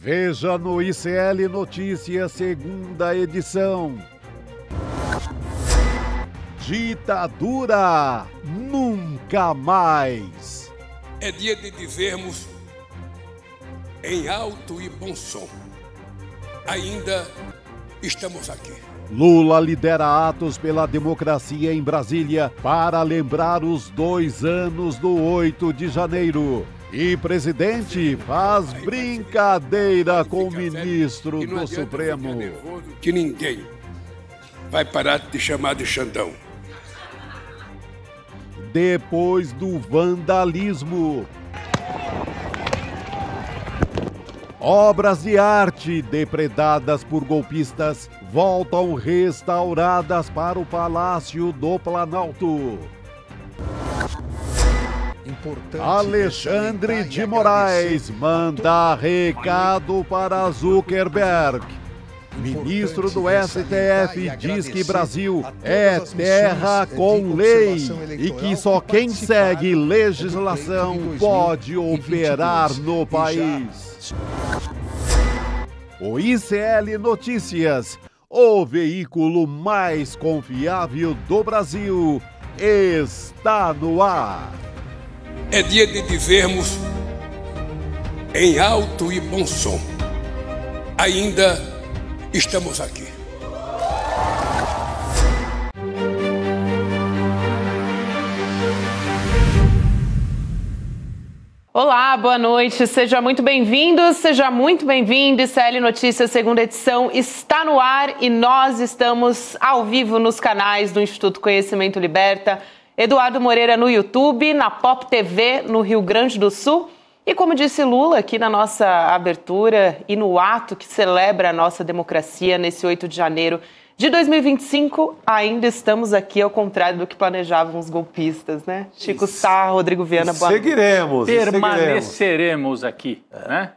Veja no ICL Notícias, segunda edição. Ditadura nunca mais. É dia de dizermos em alto e bom som: ainda estamos aqui. Lula lidera atos pela democracia em Brasília para lembrar os 2 anos do 8 de janeiro. E presidente faz brincadeira com o ministro do Supremo. Que ninguém vai parar de te chamar de Xandão. Depois do vandalismo, obras de arte depredadas por golpistas voltam restauradas para o Palácio do Planalto. Alexandre de Moraes manda recado para Zuckerberg. Ministro do STF diz que Brasil é terra com lei e que só quem segue legislação pode operar no país. O ICL Notícias, o veículo mais confiável do Brasil, está no ar. É dia de dizermos em alto e bom som: ainda estamos aqui. Olá, boa noite, seja muito bem-vindo, seja muito bem-vindo. ICL Notícias, segunda edição, está no ar e nós estamos ao vivo nos canais do Instituto Conhecimento Liberta, Eduardo Moreira no YouTube, na Pop TV no Rio Grande do Sul. E como disse Lula aqui na nossa abertura e no ato que celebra a nossa democracia nesse 8 de janeiro de 2025, ainda estamos aqui ao contrário do que planejavam os golpistas, né? Chico Sá, Rodrigo Viana, boa noite. Permaneceremos aqui, né?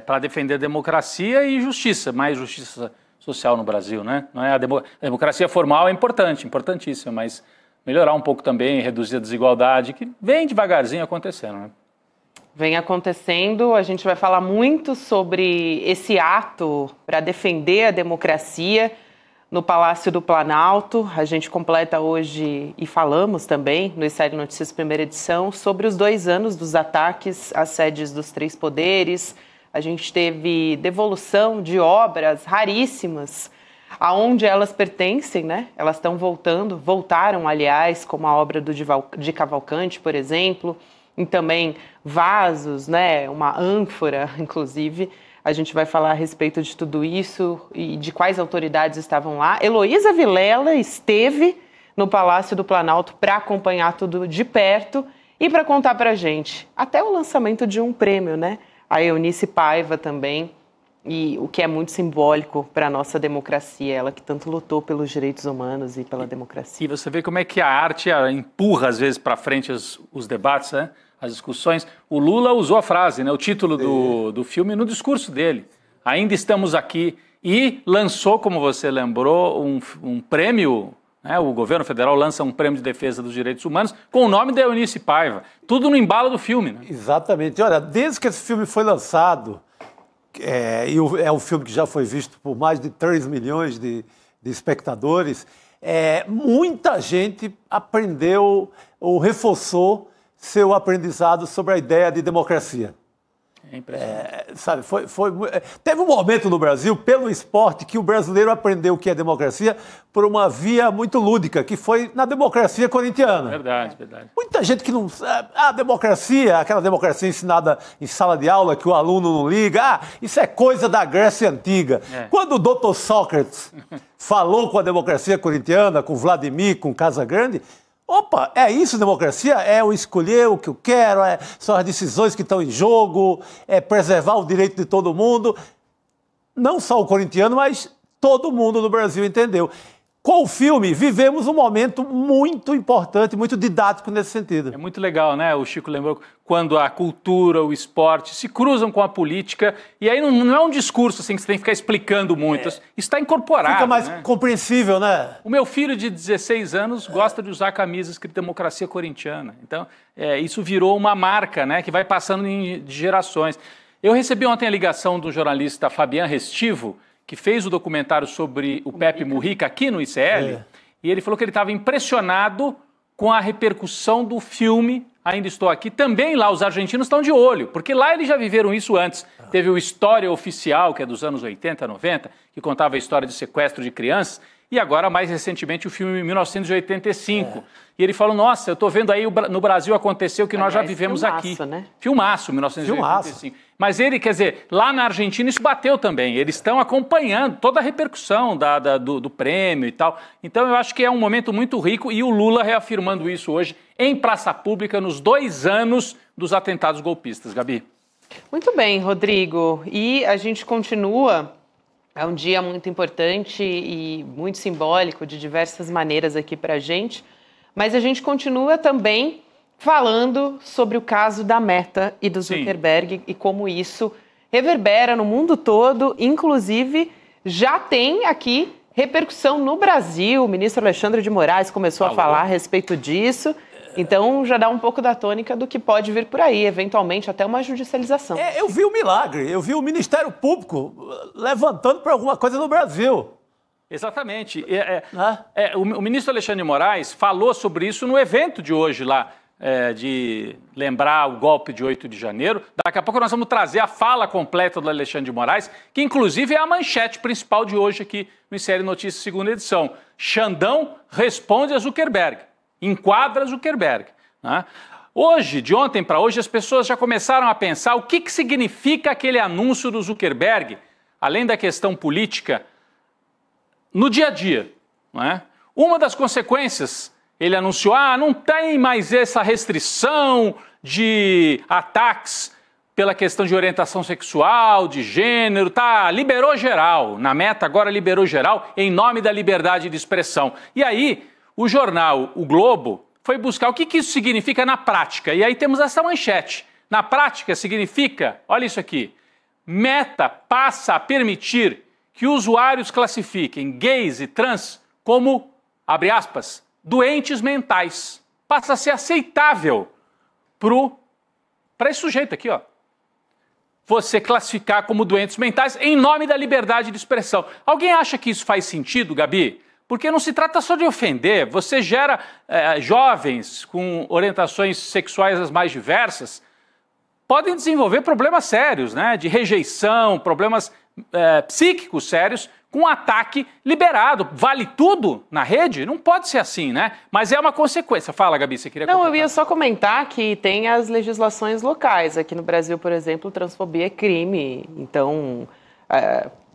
Para defender a democracia e justiça, mais justiça social no Brasil, né? Não é a democracia formal é importante, importantíssima, mas melhorar um pouco também, reduzir a desigualdade, que vem devagarzinho acontecendo, né? Vem acontecendo, a gente vai falar muito sobre esse ato para defender a democracia no Palácio do Planalto. A gente completa hoje e falamos também no ICL Notícias primeira edição sobre os 2 anos dos ataques às sedes dos 3 poderes. A gente teve devolução de obras raríssimas aonde elas pertencem, né? Elas estão voltaram, aliás, como a obra de Cavalcante, por exemplo, e também vasos, né? Uma ânfora, inclusive. A gente vai falar a respeito de tudo isso e de quais autoridades estavam lá. Heloísa Vilela esteve no Palácio do Planalto para acompanhar tudo de perto e para contar para a gente até o lançamento de um prêmio, né? A Eunice Paiva também, e o que é muito simbólico para a nossa democracia, ela que tanto lutou pelos direitos humanos e pela democracia. E você vê como é que a arte empurra, às vezes, para frente os debates, né? As discussões. O Lula usou a frase, né? O título do filme no discurso dele. Ainda estamos aqui. E lançou, como você lembrou, um prêmio, né? O governo federal lança um prêmio de defesa dos direitos humanos com o nome da Eunice Paiva. Tudo no embalo do filme, né? Exatamente. Olha, desde que esse filme foi lançado, é um filme que já foi visto por mais de 3 milhões de espectadores, muita gente aprendeu ou reforçou seu aprendizado sobre a ideia de democracia. É impressionante. Sabe, teve um momento no Brasil, pelo esporte, que o brasileiro aprendeu o que é democracia por uma via muito lúdica, que foi na democracia corintiana. Verdade, verdade. Muita gente que não sabe, a democracia, aquela democracia ensinada em sala de aula, que o aluno não liga, isso é coisa da Grécia Antiga. Quando o doutor Sócrates falou com a democracia corintiana, com Vladimir, com Casagrande, opa, é isso democracia? É eu escolher o que eu quero, são as decisões que estão em jogo, é preservar o direito de todo mundo. Não só o corintiano, mas todo mundo no Brasil entendeu. Com o filme, vivemos um momento muito importante, muito didático nesse sentido. É muito legal, né? O Chico lembrou quando a cultura, o esporte se cruzam com a política, e aí não é um discurso assim que você tem que ficar explicando muito, isso está incorporado. Fica mais né? compreensível, né? O meu filho de 16 anos gosta de usar a camisa escrita Democracia Corintiana. Então, isso virou uma marca, né, que vai passando de gerações. Eu recebi ontem a ligação do jornalista Fabian Restivo, que fez o documentário sobre o Pepe Mujica aqui no ICL, e ele falou que ele estava impressionado com a repercussão do filme Ainda Estou Aqui. Também lá os argentinos estão de olho, porque lá eles já viveram isso antes. Teve o História Oficial, que é dos anos 80, 90, que contava a história de sequestro de crianças, e agora, mais recentemente, o filme 1985. E ele falou, nossa, eu estou vendo aí no Brasil aconteceu o que nós já vivemos filmaço, aqui. Né? Filmaço, 1985. Mas ele, quer dizer, lá na Argentina isso bateu também. Eles estão acompanhando toda a repercussão do prêmio e tal. Então eu acho que é um momento muito rico e o Lula reafirmando isso hoje em praça pública nos 2 anos dos atentados golpistas. Gabi. Muito bem, Rodrigo. E a gente continua... É um dia muito importante e muito simbólico de diversas maneiras aqui para a gente, mas a gente continua também falando sobre o caso da Meta e do Zuckerberg e como isso reverbera no mundo todo, inclusive já tem aqui repercussão no Brasil. O ministro Alexandre de Moraes começou a falar a respeito disso. Então, já dá um pouco da tônica do que pode vir por aí, eventualmente até uma judicialização. Eu vi o milagre, eu vi o Ministério Público levantando para alguma coisa no Brasil. Exatamente. O ministro Alexandre de Moraes falou sobre isso no evento de hoje lá, de lembrar o golpe de 8 de janeiro. Daqui a pouco nós vamos trazer a fala completa do Alexandre de Moraes, que inclusive é a manchete principal de hoje aqui no ICL Notícias, segunda edição. Xandão responde a Zuckerberg. Enquadra Zuckerberg. Né? Hoje, de ontem para hoje, as pessoas já começaram a pensar o que significa aquele anúncio do Zuckerberg, além da questão política, no dia a dia. Né? Uma das consequências, ele anunciou, não tem mais essa restrição de ataques pela questão de orientação sexual, de gênero, liberou geral. Na Meta agora liberou geral em nome da liberdade de expressão. E aí... O jornal O Globo foi buscar o que isso significa na prática. E aí temos essa manchete. Na prática significa, olha isso aqui, Meta passa a permitir que usuários classifiquem gays e trans como, abre aspas, doentes mentais. Passa a ser aceitável para esse sujeito aqui, ó. Você classificar como doentes mentais em nome da liberdade de expressão. Alguém acha que isso faz sentido, Gabi? Porque não se trata só de ofender, você gera jovens com orientações sexuais as mais diversas, podem desenvolver problemas sérios, né? De rejeição, problemas psíquicos sérios, com ataque liberado. Vale tudo na rede? Não pode ser assim, né? Mas é uma consequência. Fala, Gabi, você queria comentar? Não, eu ia só comentar que tem as legislações locais. Aqui no Brasil, por exemplo, transfobia é crime. Então...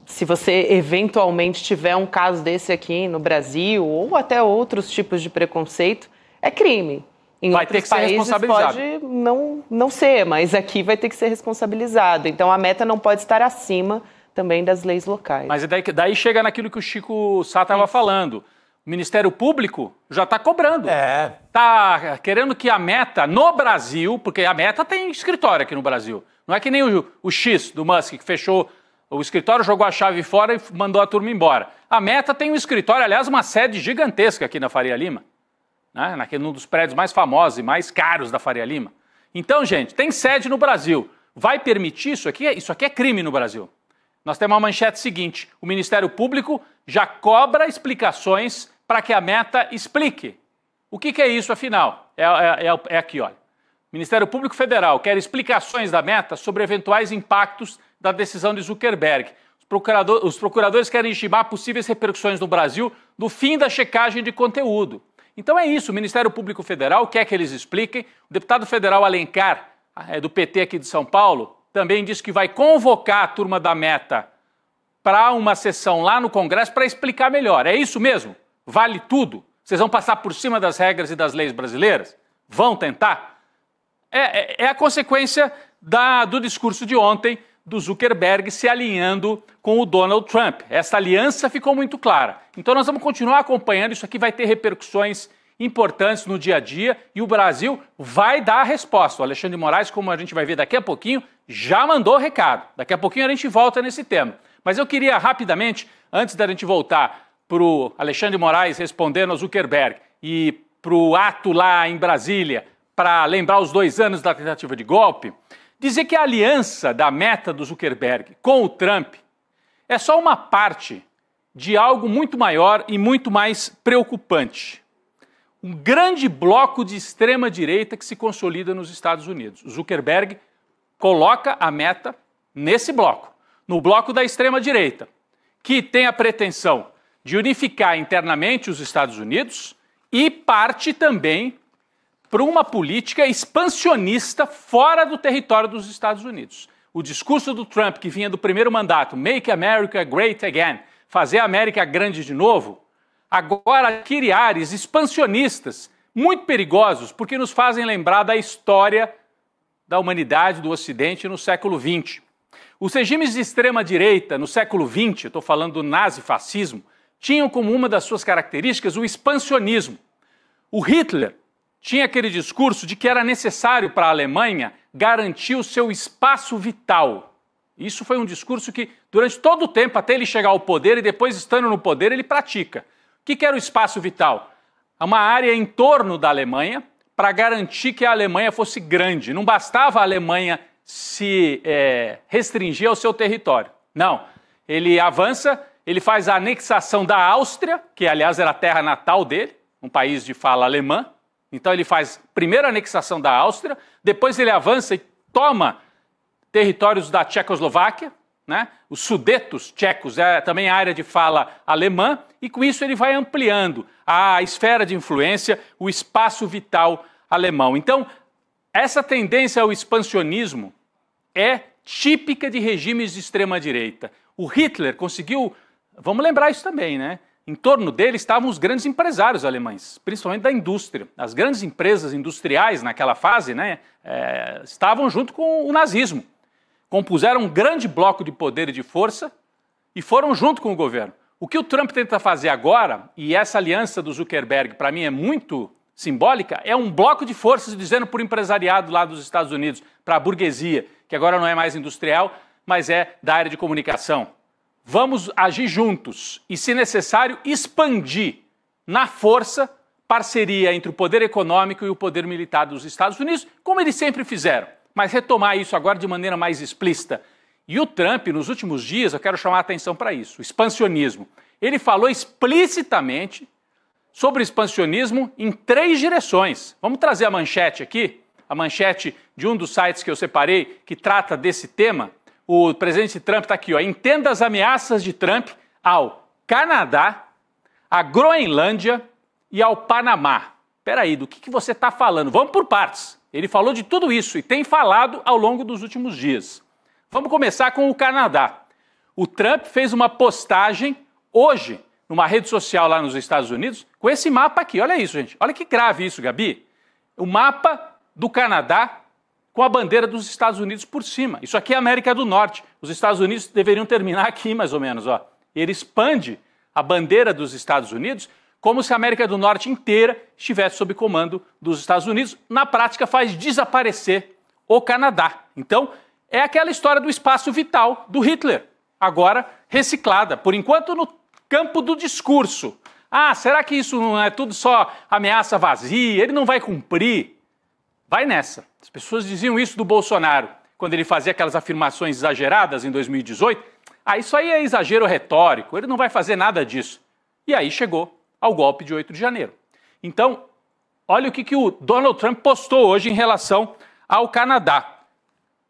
se você eventualmente tiver um caso desse aqui no Brasil, ou até outros tipos de preconceito, é crime. Em vai ter que ser responsabilizado. Pode não ser, mas aqui vai ter que ser responsabilizado. Então a Meta não pode estar acima também das leis locais. Mas daí chega naquilo que o Chico Sá estava falando. O Ministério Público já está cobrando. Está querendo que a Meta, no Brasil, porque a Meta tem escritório aqui no Brasil. Não é que nem o X do Musk, que fechou... O escritório jogou a chave fora e mandou a turma embora. A Meta tem um escritório, aliás, uma sede gigantesca aqui na Faria Lima, né? Num dos prédios mais famosos e mais caros da Faria Lima. Então, gente, tem sede no Brasil. Vai permitir isso aqui? Isso aqui é crime no Brasil. Nós temos uma manchete seguinte. O Ministério Público já cobra explicações para que a Meta explique. O que é isso, afinal? É aqui, olha. Ministério Público Federal quer explicações da Meta sobre eventuais impactos da decisão de Zuckerberg. Os procuradores querem estimar possíveis repercussões no Brasil do fim da checagem de conteúdo. Então é isso, o Ministério Público Federal quer que eles expliquem. O deputado federal Alencar, do PT aqui de São Paulo, também disse que vai convocar a turma da Meta para uma sessão lá no Congresso para explicar melhor. É isso mesmo? Vale tudo? Vocês vão passar por cima das regras e das leis brasileiras? Vão tentar? É a consequência do discurso de ontem do Zuckerberg se alinhando com o Donald Trump. Essa aliança ficou muito clara. Então nós vamos continuar acompanhando, isso aqui vai ter repercussões importantes no dia a dia e o Brasil vai dar a resposta. O Alexandre de Moraes, como a gente vai ver daqui a pouquinho, já mandou o recado. Daqui a pouquinho a gente volta nesse tema. Mas eu queria rapidamente, antes da gente voltar para o Alexandre de Moraes respondendo ao Zuckerberg e para o ato lá em Brasília, para lembrar os 2 anos da tentativa de golpe, Dizer que a aliança da meta do Zuckerberg com o Trump é só uma parte de algo muito maior e muito mais preocupante. Um grande bloco de extrema-direita que se consolida nos Estados Unidos. O Zuckerberg coloca a meta nesse bloco, no bloco da extrema-direita, que tem a pretensão de unificar internamente os Estados Unidos e parte também para uma política expansionista fora do território dos Estados Unidos. O discurso do Trump, que vinha do primeiro mandato, Make America Great Again, fazer a América grande de novo, agora adquire ares expansionistas muito perigosos, porque nos fazem lembrar da história da humanidade, do Ocidente, no século XX. Os regimes de extrema-direita, no século XX, estou falando do nazifascismo, tinham como uma das suas características o expansionismo. O Hitler tinha aquele discurso de que era necessário para a Alemanha garantir o seu espaço vital. Isso foi um discurso que, durante todo o tempo, até ele chegar ao poder e depois, estando no poder, ele pratica. O que era o espaço vital? Uma área em torno da Alemanha para garantir que a Alemanha fosse grande. Não bastava a Alemanha se restringir ao seu território. Não, ele avança, ele faz a anexação da Áustria, que aliás era a terra natal dele, um país de fala alemã. Então ele faz primeiro a anexação da Áustria, depois ele avança e toma territórios da Tchecoslováquia, né? Os Sudetos tchecos é também a área de fala alemã, e com isso ele vai ampliando a esfera de influência, o espaço vital alemão. Então, essa tendência ao expansionismo é típica de regimes de extrema-direita. O Hitler conseguiu, vamos lembrar isso também, né? Em torno dele estavam os grandes empresários alemães, principalmente da indústria. As grandes empresas industriais naquela fase, né, estavam junto com o nazismo. Compuseram um grande bloco de poder e de força e foram junto com o governo. O que o Trump tenta fazer agora, e essa aliança do Zuckerberg para mim é muito simbólica, é um bloco de forças dizendo para o empresariado lá dos Estados Unidos, para a burguesia, que agora não é mais industrial, mas é da área de comunicação. Vamos agir juntos e, se necessário, expandir na força parceria entre o poder econômico e o poder militar dos Estados Unidos, como eles sempre fizeram, mas retomar isso agora de maneira mais explícita. E o Trump, nos últimos dias, eu quero chamar a atenção para isso, o expansionismo. Ele falou explicitamente sobre o expansionismo em 3 direções. Vamos trazer a manchete aqui, a manchete de um dos sites que eu separei, que trata desse tema. O presidente Trump está aqui, ó. Entenda as ameaças de Trump ao Canadá, à Groenlândia e ao Panamá. Espera aí, do que você está falando? Vamos por partes. Ele falou de tudo isso e tem falado ao longo dos últimos dias. Vamos começar com o Canadá. O Trump fez uma postagem hoje numa rede social lá nos Estados Unidos com esse mapa aqui. Olha isso, gente. Olha que grave isso, Gabi. O mapa do Canadá com a bandeira dos Estados Unidos por cima. Isso aqui é a América do Norte. Os Estados Unidos deveriam terminar aqui, mais ou menos. Ó. Ele expande a bandeira dos Estados Unidos como se a América do Norte inteira estivesse sob comando dos Estados Unidos. Na prática, faz desaparecer o Canadá. Então, é aquela história do espaço vital do Hitler, agora reciclada, por enquanto no campo do discurso. Ah, será que isso não é tudo só ameaça vazia? Ele não vai cumprir? Vai nessa. As pessoas diziam isso do Bolsonaro, quando ele fazia aquelas afirmações exageradas em 2018. Ah, isso aí é exagero retórico, ele não vai fazer nada disso. E aí chegou ao golpe de 8 de janeiro. Então, olha o que o Donald Trump postou hoje em relação ao Canadá.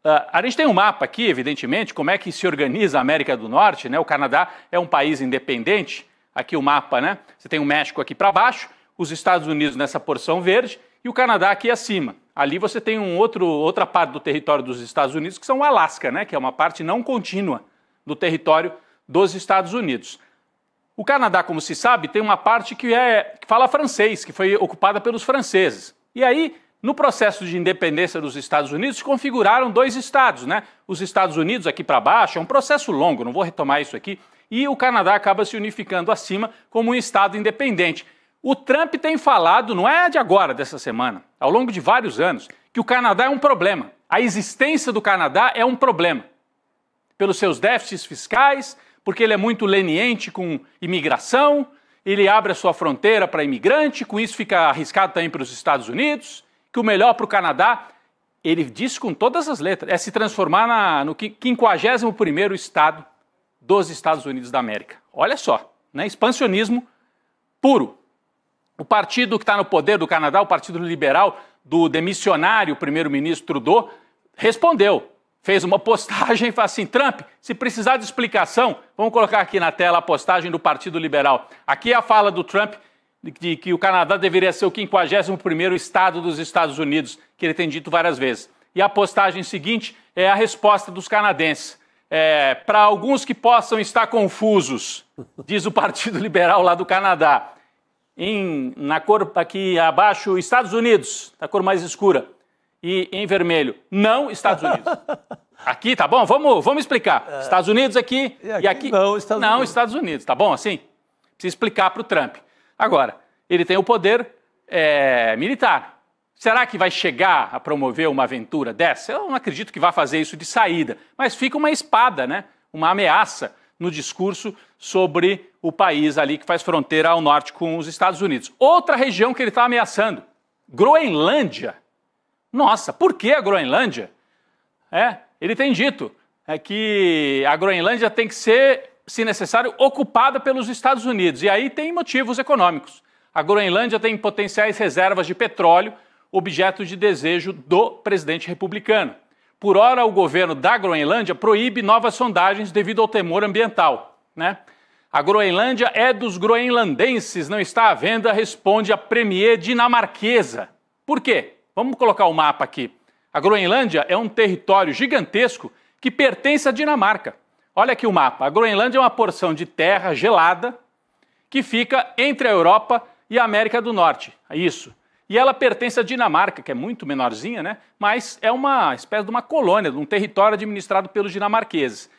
A gente tem um mapa aqui, evidentemente, como é que se organiza a América do Norte, né? O Canadá é um país independente, aqui o mapa, né? Você tem o México aqui para baixo, os Estados Unidos nessa porção verde e o Canadá aqui acima. Ali você tem outra parte do território dos Estados Unidos, que são o Alasca, né? Que é uma parte não contínua do território dos Estados Unidos. O Canadá, como se sabe, tem uma parte que fala francês, que foi ocupada pelos franceses. E aí, no processo de independência dos Estados Unidos, se configuraram 2 estados, né? Os Estados Unidos aqui para baixo, é um processo longo, não vou retomar isso aqui, e o Canadá acaba se unificando acima como um estado independente. O Trump tem falado, não é de agora, dessa semana, ao longo de vários anos, que o Canadá é um problema. A existência do Canadá é um problema. Pelos seus déficits fiscais, porque ele é muito leniente com imigração, ele abre a sua fronteira para imigrante, com isso fica arriscado também para os Estados Unidos, que o melhor para o Canadá ele disse com todas as letras, é se transformar no 51º estado dos Estados Unidos da América. Olha só, né? Expansionismo puro. O partido que está no poder do Canadá, o Partido Liberal, do demissionário primeiro-ministro Trudeau, respondeu. Fez uma postagem e falou assim, Trump, se precisar de explicação, vamos colocar aqui na tela a postagem do Partido Liberal. Aqui é a fala do Trump de que o Canadá deveria ser o 51º estado dos Estados Unidos, que ele tem dito várias vezes. E a postagem seguinte é a resposta dos canadenses. Para alguns que possam estar confusos, diz o Partido Liberal lá do Canadá, na cor aqui abaixo, Estados Unidos, na cor mais escura, e em vermelho, não Estados Unidos. Aqui, tá bom? Vamos explicar. Estados Unidos aqui e aqui não, Estados Unidos, tá bom assim? Precisa explicar para o Trump. Agora, ele tem o poder militar. Será que vai chegar a promover uma aventura dessa? Eu não acredito que vá fazer isso de saída, mas fica uma espada, né? Uma ameaça no discurso sobre o país ali que faz fronteira ao norte com os Estados Unidos. Outra região que ele está ameaçando, Groenlândia. Nossa, por que a Groenlândia? Ele tem dito que a Groenlândia tem que ser, se necessário, ocupada pelos Estados Unidos. E aí tem motivos econômicos. A Groenlândia tem potenciais reservas de petróleo, objeto de desejo do presidente republicano. Por ora, o governo da Groenlândia proíbe novas sondagens devido ao temor ambiental, né? A Groenlândia é dos groenlandenses, não está à venda, responde a premier dinamarquesa. Por quê? Vamos colocar o mapa aqui. A Groenlândia é um território gigantesco que pertence à Dinamarca. Olha aqui o mapa. A Groenlândia é uma porção de terra gelada que fica entre a Europa e a América do Norte. Isso. E ela pertence à Dinamarca, que é muito menorzinha, né? Mas é uma espécie de uma colônia, de um território administrado pelos dinamarqueses.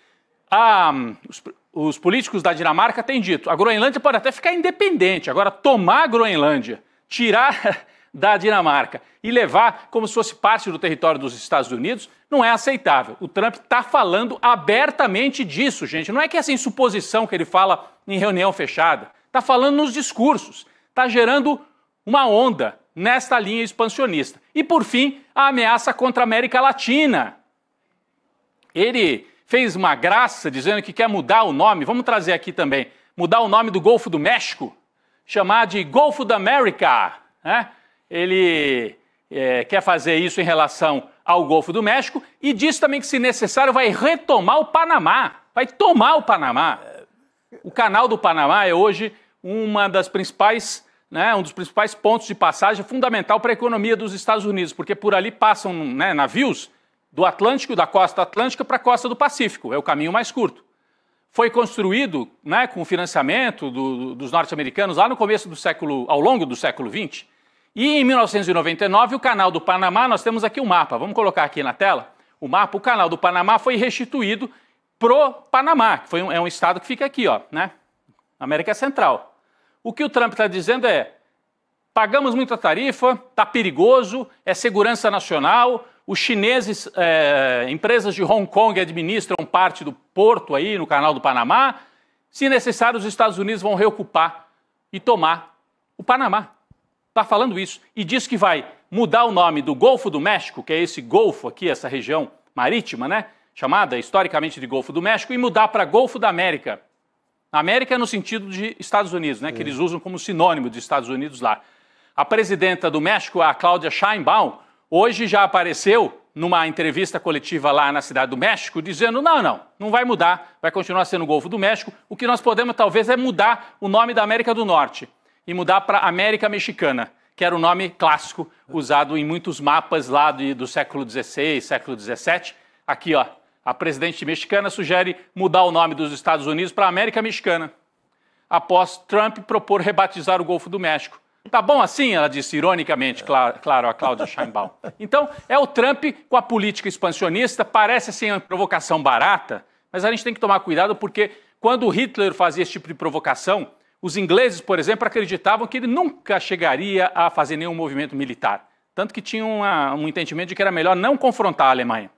Os políticos da Dinamarca têm dito, a Groenlândia pode até ficar independente, agora tomar a Groenlândia, tirar da Dinamarca e levar como se fosse parte do território dos Estados Unidos, não é aceitável. O Trump está falando abertamente disso, gente. Não é que essa suposição que ele fala em reunião fechada. Está falando nos discursos. Está gerando uma onda nesta linha expansionista. E, por fim, a ameaça contra a América Latina. Ele fez uma graça dizendo que quer mudar o nome, vamos trazer aqui também, mudar o nome do Golfo do México, chamar de Golfo da América, né? Ele quer fazer isso em relação ao Golfo do México e diz também que, se necessário, vai retomar o Panamá, vai tomar o Panamá. O Canal do Panamá é hoje um dos principais pontos de passagem fundamental para a economia dos Estados Unidos, porque por ali passam, né, navios do Atlântico, da costa atlântica para a costa do Pacífico, é o caminho mais curto. Foi construído, né, com o financiamento dos norte-americanos lá no começo do século, ao longo do século XX. E em 1999, o Canal do Panamá, nós temos aqui o mapa, vamos colocar aqui na tela, o mapa, o Canal do Panamá foi restituído pro Panamá, que é um estado que fica aqui, ó, né, na América Central. O que o Trump está dizendo é, pagamos muita tarifa, está perigoso, é segurança nacional, os chineses, empresas de Hong Kong administram parte do porto aí no Canal do Panamá, se necessário os Estados Unidos vão reocupar e tomar o Panamá. Está falando isso e diz que vai mudar o nome do Golfo do México, que é esse golfo aqui, essa região marítima, né, chamada historicamente de Golfo do México, e mudar para Golfo da América. América no sentido de Estados Unidos, né, que eles usam como sinônimo de Estados Unidos lá. A presidenta do México, a Claudia Sheinbaum, hoje já apareceu numa entrevista coletiva lá na Cidade do México, dizendo não vai mudar, vai continuar sendo o Golfo do México. O que nós podemos talvez é mudar o nome da América do Norte e mudar para América Mexicana, que era o nome clássico usado em muitos mapas lá do século XVI, século XVII. Aqui, ó, a presidente mexicana sugere mudar o nome dos Estados Unidos para América Mexicana, após Trump propor rebatizar o Golfo do México. Tá bom assim, ela disse ironicamente, claro, a Claudia Sheinbaum. Então, é o Trump com a política expansionista, parece assim uma provocação barata, mas a gente tem que tomar cuidado porque quando o Hitler fazia esse tipo de provocação, os ingleses, por exemplo, acreditavam que ele nunca chegaria a fazer nenhum movimento militar. Tanto que tinham um entendimento de que era melhor não confrontar a Alemanha.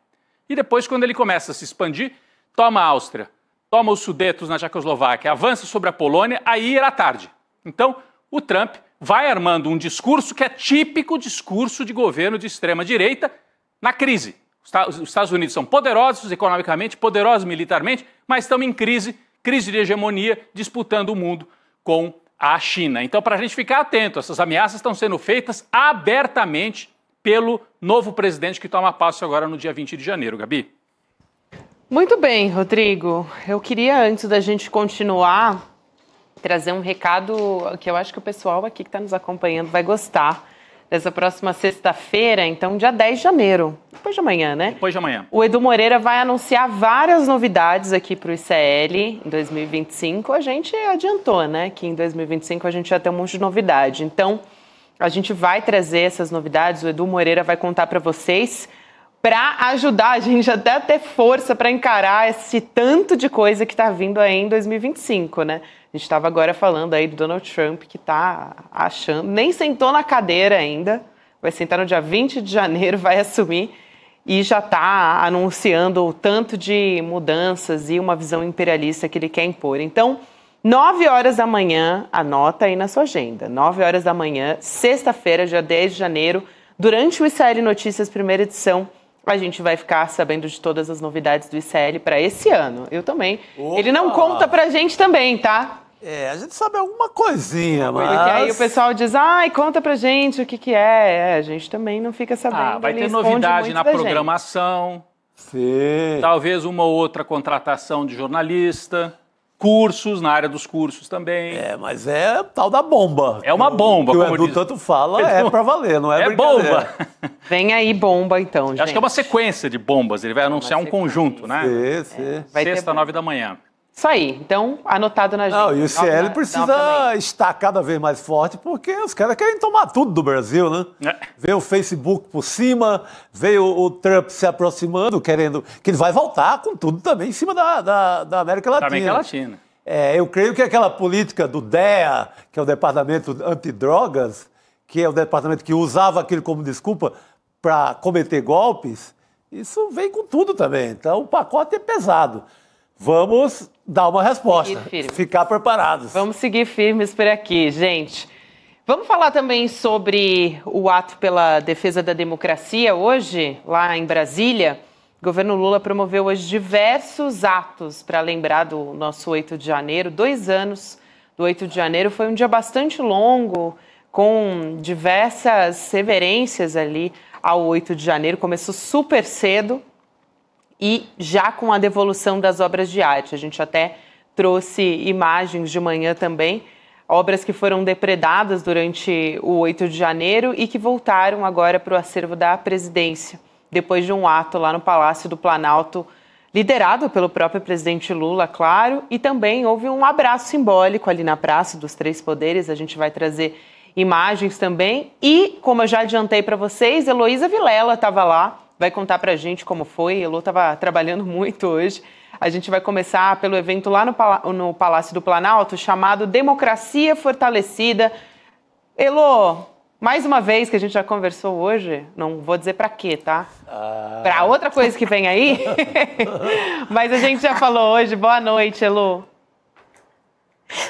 E depois, quando ele começa a se expandir, toma a Áustria, toma os Sudetos na Tchecoslováquia, avança sobre a Polônia, aí era tarde. Então, o Trump vai armando um discurso que é típico discurso de governo de extrema-direita, na crise. Os Estados Unidos são poderosos economicamente, poderosos militarmente, mas estão em crise de hegemonia, disputando o mundo com a China. Então, para a gente ficar atento, essas ameaças estão sendo feitas abertamente pelo novo presidente que toma posse agora no dia 20 de janeiro. Gabi? Muito bem, Rodrigo. Eu queria, antes da gente continuar, trazer um recado que eu acho que o pessoal aqui que está nos acompanhando vai gostar. Dessa próxima sexta-feira, então, dia 10 de janeiro, depois de amanhã, né? Depois de amanhã. O Edu Moreira vai anunciar várias novidades aqui para o ICL em 2025. A gente adiantou, né, que em 2025 a gente ia ter um monte de novidade. Então, a gente vai trazer essas novidades, o Edu Moreira vai contar para vocês, para ajudar a gente até a ter força para encarar esse tanto de coisa que está vindo aí em 2025, né? A gente estava agora falando aí do Donald Trump, que está achando, nem sentou na cadeira ainda, vai sentar no dia 20 de janeiro, vai assumir e já está anunciando o tanto de mudanças e uma visão imperialista que ele quer impor. Então, 9 horas da manhã, anota aí na sua agenda, 9 horas da manhã, sexta-feira, dia 10 de janeiro, durante o ICL Notícias, primeira edição, a gente vai ficar sabendo de todas as novidades do ICL para esse ano. Eu também. Opa! Ele não conta pra gente também, tá? A gente sabe alguma coisinha, mas... Porque aí o pessoal diz, conta pra gente o que é. A gente também não fica sabendo. Vai ter novidade na programação. Sim. Talvez uma ou outra contratação de jornalista. Cursos, na área dos cursos também. Mas é tal da bomba. É uma bomba, como o Edu tanto fala, é pra valer, não é brincadeira. Bomba. Vem aí bomba, então, gente. Acho que é uma sequência de bombas. Ele vai anunciar um conjunto, né? Sim. Sexta, 9 da manhã. Isso aí. Então, anotado na agenda. E o ICL precisa estar cada vez mais forte, porque os caras querem tomar tudo do Brasil, né? Veio o Facebook por cima, veio o Trump se aproximando, querendo... Que ele vai voltar com tudo também em cima da América Latina. Da América Latina. Eu creio que aquela política do DEA, que é o Departamento Antidrogas, que é o departamento que usava aquilo como desculpa para cometer golpes, isso vem com tudo também. Então, o pacote é pesado. Vamos dar uma resposta, ficar preparados. Vamos seguir firmes por aqui, gente. Vamos falar também sobre o ato pela defesa da democracia. Hoje, lá em Brasília, o governo Lula promoveu hoje diversos atos para lembrar do nosso 8 de janeiro. 2 anos do 8 de janeiro. Foi um dia bastante longo, com diversas reverências ali ao 8 de janeiro. Começou super cedo. E já com a devolução das obras de arte. A gente até trouxe imagens de manhã também, obras que foram depredadas durante o 8 de janeiro e que voltaram agora para o acervo da presidência, depois de um ato lá no Palácio do Planalto, liderado pelo próprio presidente Lula, claro, e também houve um abraço simbólico ali na Praça dos Três Poderes. A gente vai trazer imagens também. E, como eu já adiantei para vocês, Heloísa Vilela estava lá, vai contar pra gente como foi. Elô estava trabalhando muito hoje. A gente vai começar pelo evento lá no Palácio do Planalto, chamado Democracia Fortalecida. Elô, mais uma vez que a gente já conversou hoje, não vou dizer pra quê, tá? Pra outra coisa que vem aí. Mas a gente já falou hoje. Boa noite, Elô.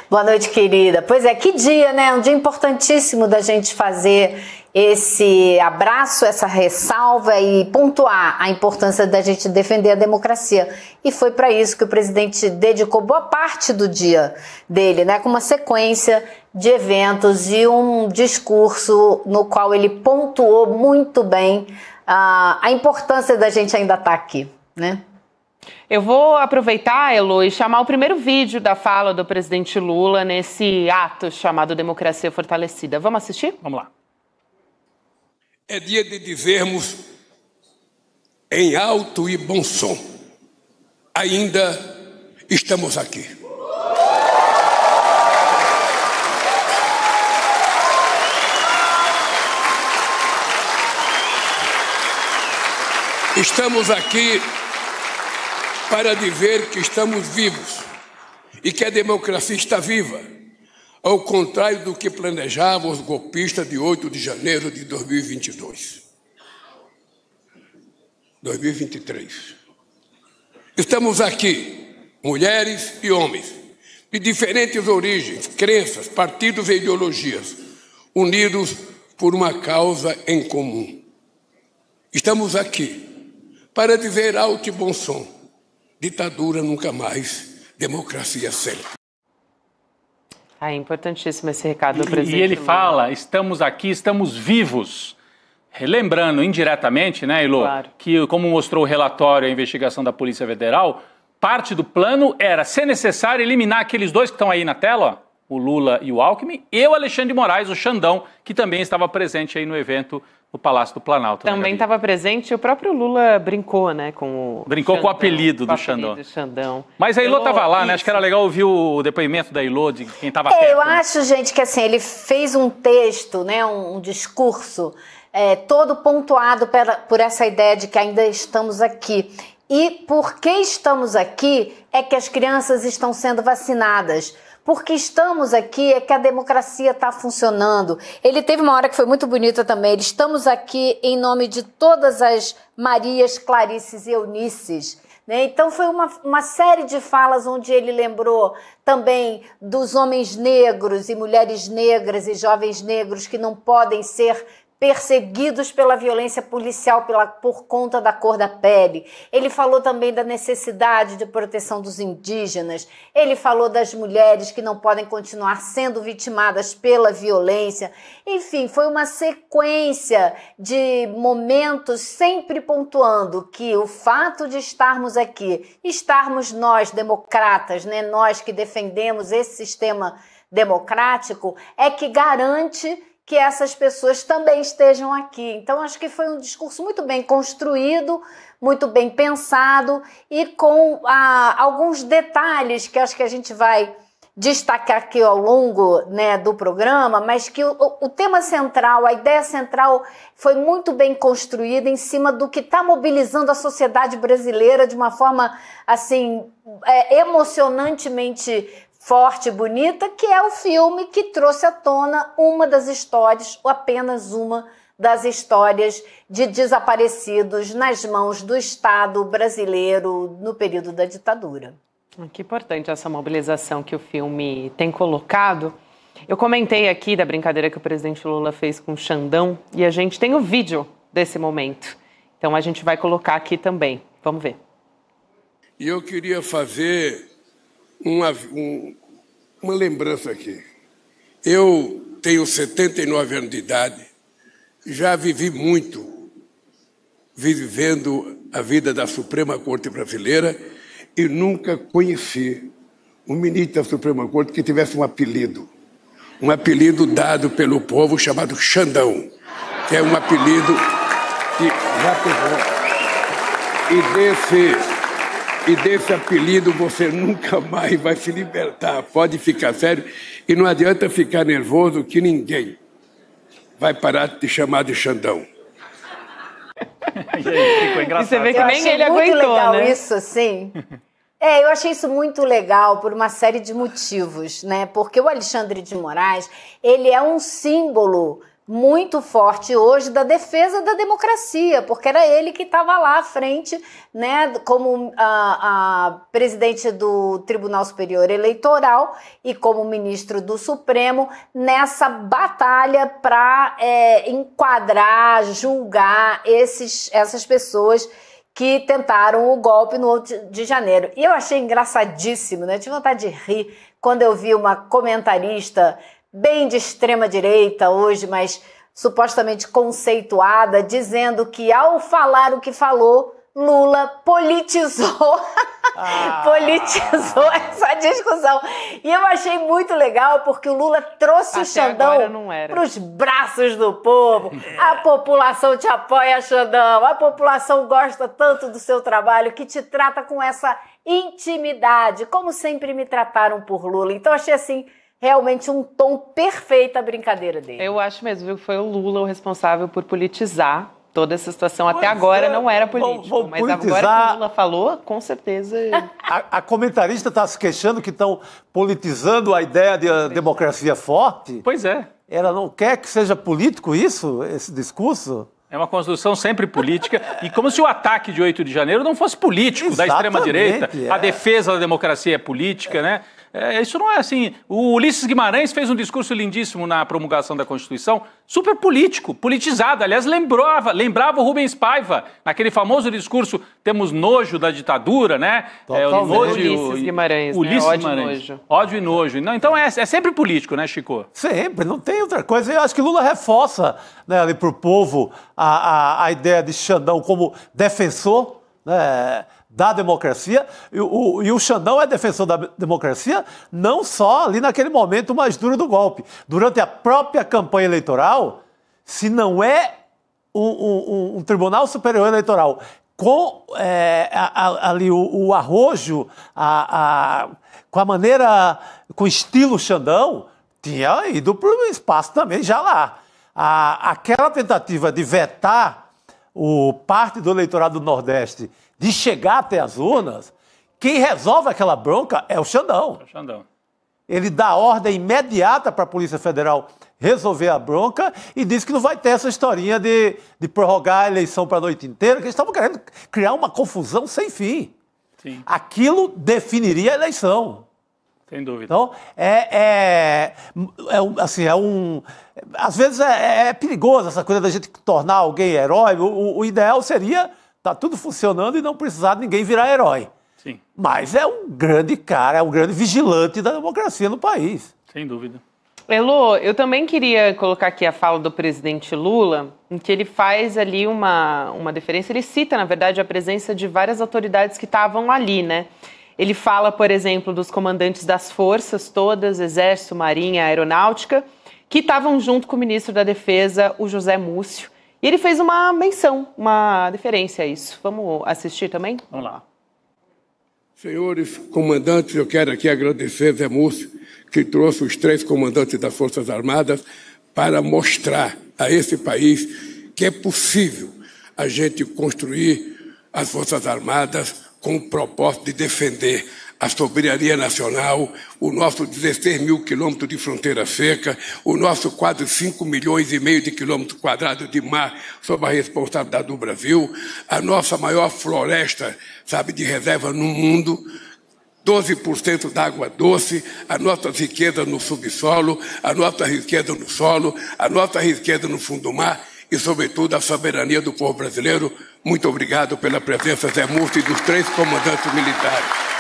Boa noite, querida. Pois é, que dia, né? Um dia importantíssimo da gente fazer esse abraço, essa ressalva e pontuar a importância da gente defender a democracia. E foi para isso que o presidente dedicou boa parte do dia dele, né? Com uma sequência de eventos e um discurso no qual ele pontuou muito bem a importância da gente ainda estar aqui, né? Eu vou aproveitar, Elô, e chamar o primeiro vídeo da fala do presidente Lula nesse ato chamado Democracia Fortalecida. Vamos assistir? Vamos lá. É dia de dizermos em alto e bom som: ainda estamos aqui. Estamos aqui para dizer que estamos vivos e que a democracia está viva, ao contrário do que planejavam os golpistas de 8 de janeiro de 2022. 2023. Estamos aqui, mulheres e homens, de diferentes origens, crenças, partidos e ideologias, unidos por uma causa em comum: Estamos aqui para dizer alto e bom som: ditadura nunca mais, democracia sempre. É importantíssimo esse recado do presidente. E ele Lula. fala, estamos aqui, estamos vivos. Relembrando indiretamente, né, Ilô, Claro. que como mostrou o relatório, a investigação da Polícia Federal, parte do plano era, se necessário, eliminar aqueles dois que estão aí na tela, ó, o Lula e o Alckmin, e o Alexandre de Moraes, o Xandão, que também estava presente aí no evento no Palácio do Planalto. Também estava presente, e o próprio Lula brincou, né, com o Brincou Xandão, com o apelido do Xandão. Mas a Ilô estava lá, né? Isso. Acho que era legal ouvir o depoimento da Ilô, de quem estava É, perto. eu né? acho, gente, que assim, ele fez um texto, né, um discurso todo pontuado por essa ideia de que ainda estamos aqui. E por que estamos aqui é que as crianças estão sendo vacinadas. Porque estamos aqui é que a democracia está funcionando. Ele teve uma hora que foi muito bonita também. Estamos aqui em nome de todas as Marias, Clarices e Eunices. Né? Então foi uma série de falas onde ele lembrou também dos homens negros e mulheres negras e jovens negros que não podem ser perseguidos pela violência policial por conta da cor da pele. Ele falou também da necessidade de proteção dos indígenas. Ele falou das mulheres que não podem continuar sendo vitimadas pela violência. Enfim, foi uma sequência de momentos sempre pontuando que o fato de estarmos aqui, estarmos nós democratas, né, nós que defendemos esse sistema democrático, é que garante que essas pessoas também estejam aqui. Então, acho que foi um discurso muito bem construído, muito bem pensado e com alguns detalhes que acho que a gente vai destacar aqui ao longo, né, do programa, mas que o tema central, a ideia central foi muito bem construída em cima do que está mobilizando a sociedade brasileira de uma forma assim, emocionantemente forte e bonita, que é o filme que trouxe à tona uma das histórias, ou apenas uma das histórias de desaparecidos nas mãos do Estado brasileiro no período da ditadura. Que importante essa mobilização que o filme tem colocado. Eu comentei aqui da brincadeira que o presidente Lula fez com o Xandão e a gente tem o vídeo desse momento. Então a gente vai colocar aqui também. Vamos ver. E eu queria fazer uma lembrança aqui. Eu tenho 79 anos de idade, já vivi muito, vivendo a vida da Suprema Corte Brasileira e nunca conheci um ministro da Suprema Corte que tivesse um apelido dado pelo povo chamado Xandão, que é um apelido que já pegou. E desse apelido você nunca mais vai se libertar. Pode ficar sério. E não adianta ficar nervoso que ninguém vai parar de te chamar de Xandão. Ficou engraçado. E você vê que nem ele aguentou, muito legal né? isso, assim. Eu achei isso muito legal por uma série de motivos, né? Porque o Alexandre de Moraes, ele é um símbolo muito forte hoje da defesa da democracia, porque era ele que estava lá à frente, né, como a presidente do Tribunal Superior Eleitoral e como ministro do Supremo, nessa batalha para enquadrar, julgar essas pessoas que tentaram o golpe no 8 de janeiro. E eu achei engraçadíssimo, né? Tive vontade de rir quando eu vi uma comentarista bem de extrema-direita hoje, mas supostamente conceituada, dizendo que ao falar o que falou, Lula politizou essa discussão. E eu achei muito legal porque o Lula trouxe o Xandão para os braços do povo. A população te apoia, Xandão. A população gosta tanto do seu trabalho que te trata com essa intimidade, como sempre me trataram por Lula. Então achei assim realmente um tom perfeito a brincadeira dele. Eu acho mesmo, viu, que foi o Lula o responsável por politizar toda essa situação. Até agora não era político, mas agora que o Lula falou, com certeza... A comentarista está se queixando que estão politizando a ideia de democracia forte. Pois é. Ela não quer que seja político isso, esse discurso? É uma construção sempre política, e como se o ataque de 8 de janeiro não fosse político, da extrema-direita. A defesa da democracia é política, né? Isso não é assim. O Ulisses Guimarães fez um discurso lindíssimo na promulgação da Constituição super político, politizado. Aliás, lembrava o Rubens Paiva, naquele famoso discurso, temos nojo da ditadura, né? Ulisses Guimarães, Ulisses ódio Guimarães. e nojo. Ódio e nojo. Não, então é sempre político, né, Chico? Sempre, não tem outra coisa. Eu acho que Lula reforça, né, ali para o povo a ideia de Xandão como defensor, né, da democracia, e o Xandão é defensor da democracia não só ali naquele momento mais duro do golpe. Durante a própria campanha eleitoral, se não é um Tribunal Superior Eleitoral com ali o arrojo, com a maneira, com o estilo Xandão, tinha ido para o espaço também já lá. Aquela tentativa de vetar parte do eleitorado do Nordeste de chegar até as urnas, quem resolve aquela bronca é o Xandão. É o Xandão. Ele dá ordem imediata para a Polícia Federal resolver a bronca e diz que não vai ter essa historinha de prorrogar a eleição para a noite inteira, que eles estavam querendo criar uma confusão sem fim. Sim. Aquilo definiria a eleição. Sem dúvida. Então, às vezes é perigoso essa coisa da gente tornar alguém herói. O ideal seria estar tudo funcionando e não precisar de ninguém virar herói. Sim. Mas é um grande cara, é um grande vigilante da democracia no país. Sem dúvida. Elô, eu também queria colocar aqui a fala do presidente Lula, em que ele faz ali uma deferência, ele cita, na verdade, a presença de várias autoridades que estavam ali, né? Ele fala, por exemplo, dos comandantes das forças todas, Exército, Marinha, Aeronáutica, que estavam junto com o ministro da Defesa, o José Múcio. E ele fez uma menção, uma deferência a isso. Vamos assistir também? Vamos lá. Senhores comandantes, eu quero aqui agradecer Zé Múcio, que trouxe os 3 comandantes das Forças Armadas para mostrar a esse país que é possível a gente construir as Forças Armadas com o propósito de defender a soberania nacional, o nosso 16 mil quilômetros de fronteira seca, o nosso quase 5 milhões e meio de quilômetros quadrados de mar sob a responsabilidade do Brasil, a nossa maior floresta, de reserva no mundo, 12% da água doce, a nossa riqueza no subsolo, a nossa riqueza no solo, a nossa riqueza no fundo do mar e, sobretudo, a soberania do povo brasileiro. Muito obrigado pela presença, Zé Múcio, e dos 3 comandantes militares.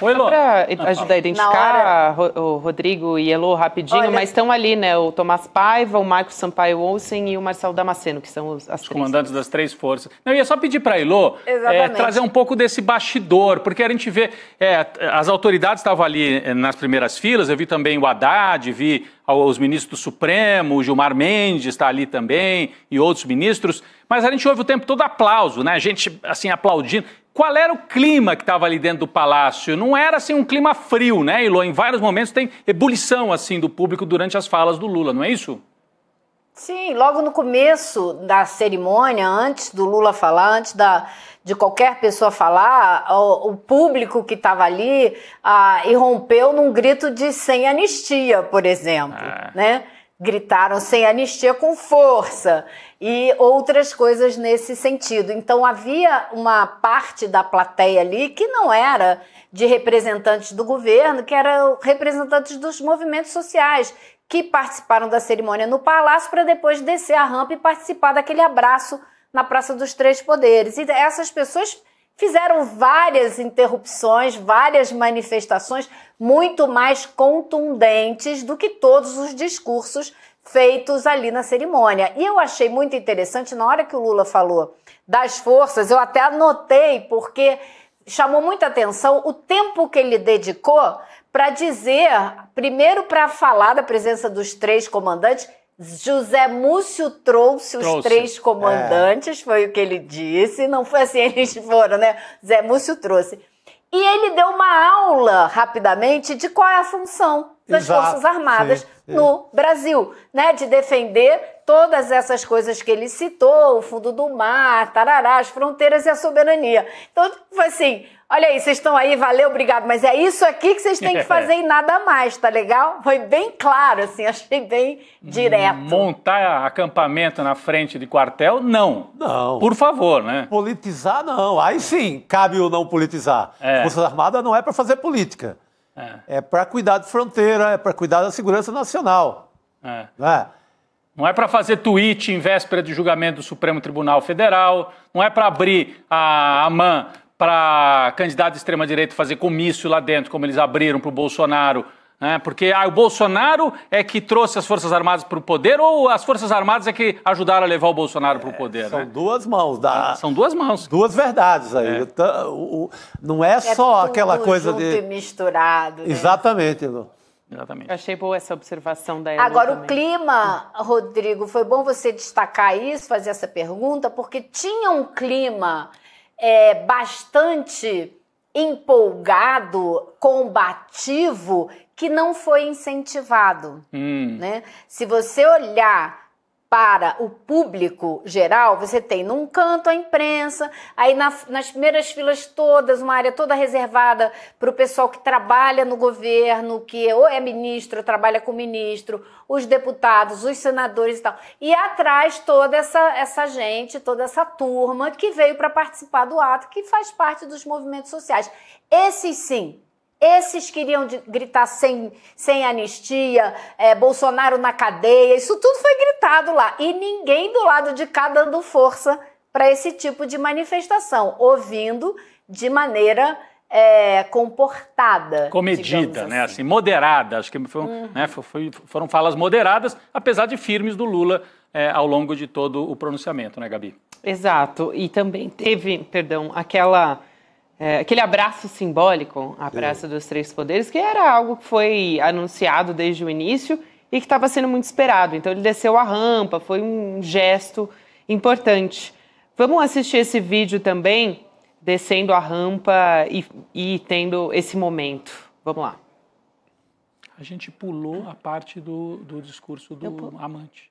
Oi, Elô. Para ajudar a identificar, o Rodrigo e Elô, rapidinho, mas estão ali, né? O Tomás Paiva, o Marcos Sampaio Olsen e o Marcelo Damasceno, que são os comandantes das 3 forças. Eu ia só pedir para a Elô trazer um pouco desse bastidor, porque a gente vê, as autoridades estavam ali nas primeiras filas, eu vi também o Haddad, vi os ministros do Supremo, o Gilmar Mendes está ali também, e outros ministros, mas a gente ouve o tempo todo aplauso, né? A gente, assim, aplaudindo. Qual era o clima que estava ali dentro do palácio? Não era, assim, um clima frio, né, Elô? Em vários momentos tem ebulição, assim, do público durante as falas do Lula, não é isso? Sim, logo no começo da cerimônia, antes do Lula falar, antes de qualquer pessoa falar, o público que estava ali irrompeu num grito de sem anistia, por exemplo, né? Gritaram sem anistia com força e outras coisas nesse sentido. Então havia uma parte da plateia ali que não era de representantes do governo, que eram representantes dos movimentos sociais, que participaram da cerimônia no Palácio para depois descer a rampa e participar daquele abraço na Praça dos Três Poderes. E essas pessoas fizeram várias interrupções, várias manifestações muito mais contundentes do que todos os discursos feitos ali na cerimônia. E eu achei muito interessante, na hora que o Lula falou das forças, eu até anotei, porque chamou muita atenção o tempo que ele dedicou para dizer, primeiro para falar da presença dos 3 comandantes. José Múcio trouxe os 3 comandantes, foi o que ele disse, não foi assim, eles foram, né? Zé Múcio trouxe. E ele deu uma aula, rapidamente, de qual é a função das Forças Armadas no Brasil, né? De defender todas essas coisas que ele citou, o fundo do mar, tarará, as fronteiras e a soberania. Então, foi assim, olha aí, vocês estão aí, valeu, obrigado, mas é isso aqui que vocês têm que fazer e nada mais, tá legal? Foi bem claro, assim, achei bem direto. Montar acampamento na frente de quartel, não. Não. Por favor, né? Politizar, não. Aí sim, cabe o não politizar. Forças Armadas não é para fazer política. É para cuidar de fronteira, é para cuidar da segurança nacional. Não é para fazer tweet em véspera de julgamento do Supremo Tribunal Federal, não é para abrir a AMAN para candidato de extrema-direita fazer comício lá dentro, como eles abriram para o Bolsonaro, né? Porque o Bolsonaro é que trouxe as Forças Armadas para o poder ou as Forças Armadas é que ajudaram a levar o Bolsonaro para o poder? São né? duas mãos. São duas mãos. Duas verdades aí. Não é só aquela coisa junto de... e misturado. Né? Exatamente, Lu. Exatamente. Eu achei boa essa observação da Elo Agora, também. o clima, Rodrigo, foi bom você destacar isso, fazer essa pergunta, porque tinha um clima bastante empolgado, combativo, que não foi incentivado. Né? Se você olhar para o público geral, você tem num canto a imprensa, aí nas primeiras filas todas, uma área toda reservada para o pessoal que trabalha no governo, que ou é ministro, ou trabalha com ministro, os deputados, os senadores e tal. E atrás toda essa gente, toda essa turma que veio para participar do ato, que faz parte dos movimentos sociais. Esses sim. Esses queriam gritar sem anistia, Bolsonaro na cadeia, isso tudo foi gritado lá. E ninguém do lado de cá dando força para esse tipo de manifestação, ouvindo de maneira comportada. Comedida, né? Assim, moderada. Acho que foram falas moderadas, apesar de firmes do Lula ao longo de todo o pronunciamento, né, Gabi? Exato. E também teve, aquele abraço simbólico à Praça dos Três Poderes, que era algo que foi anunciado desde o início e que estava sendo muito esperado. Então ele desceu a rampa, foi um gesto importante. Vamos assistir esse vídeo também, descendo a rampa e tendo esse momento. Vamos lá. A gente pulou a parte do discurso do amante.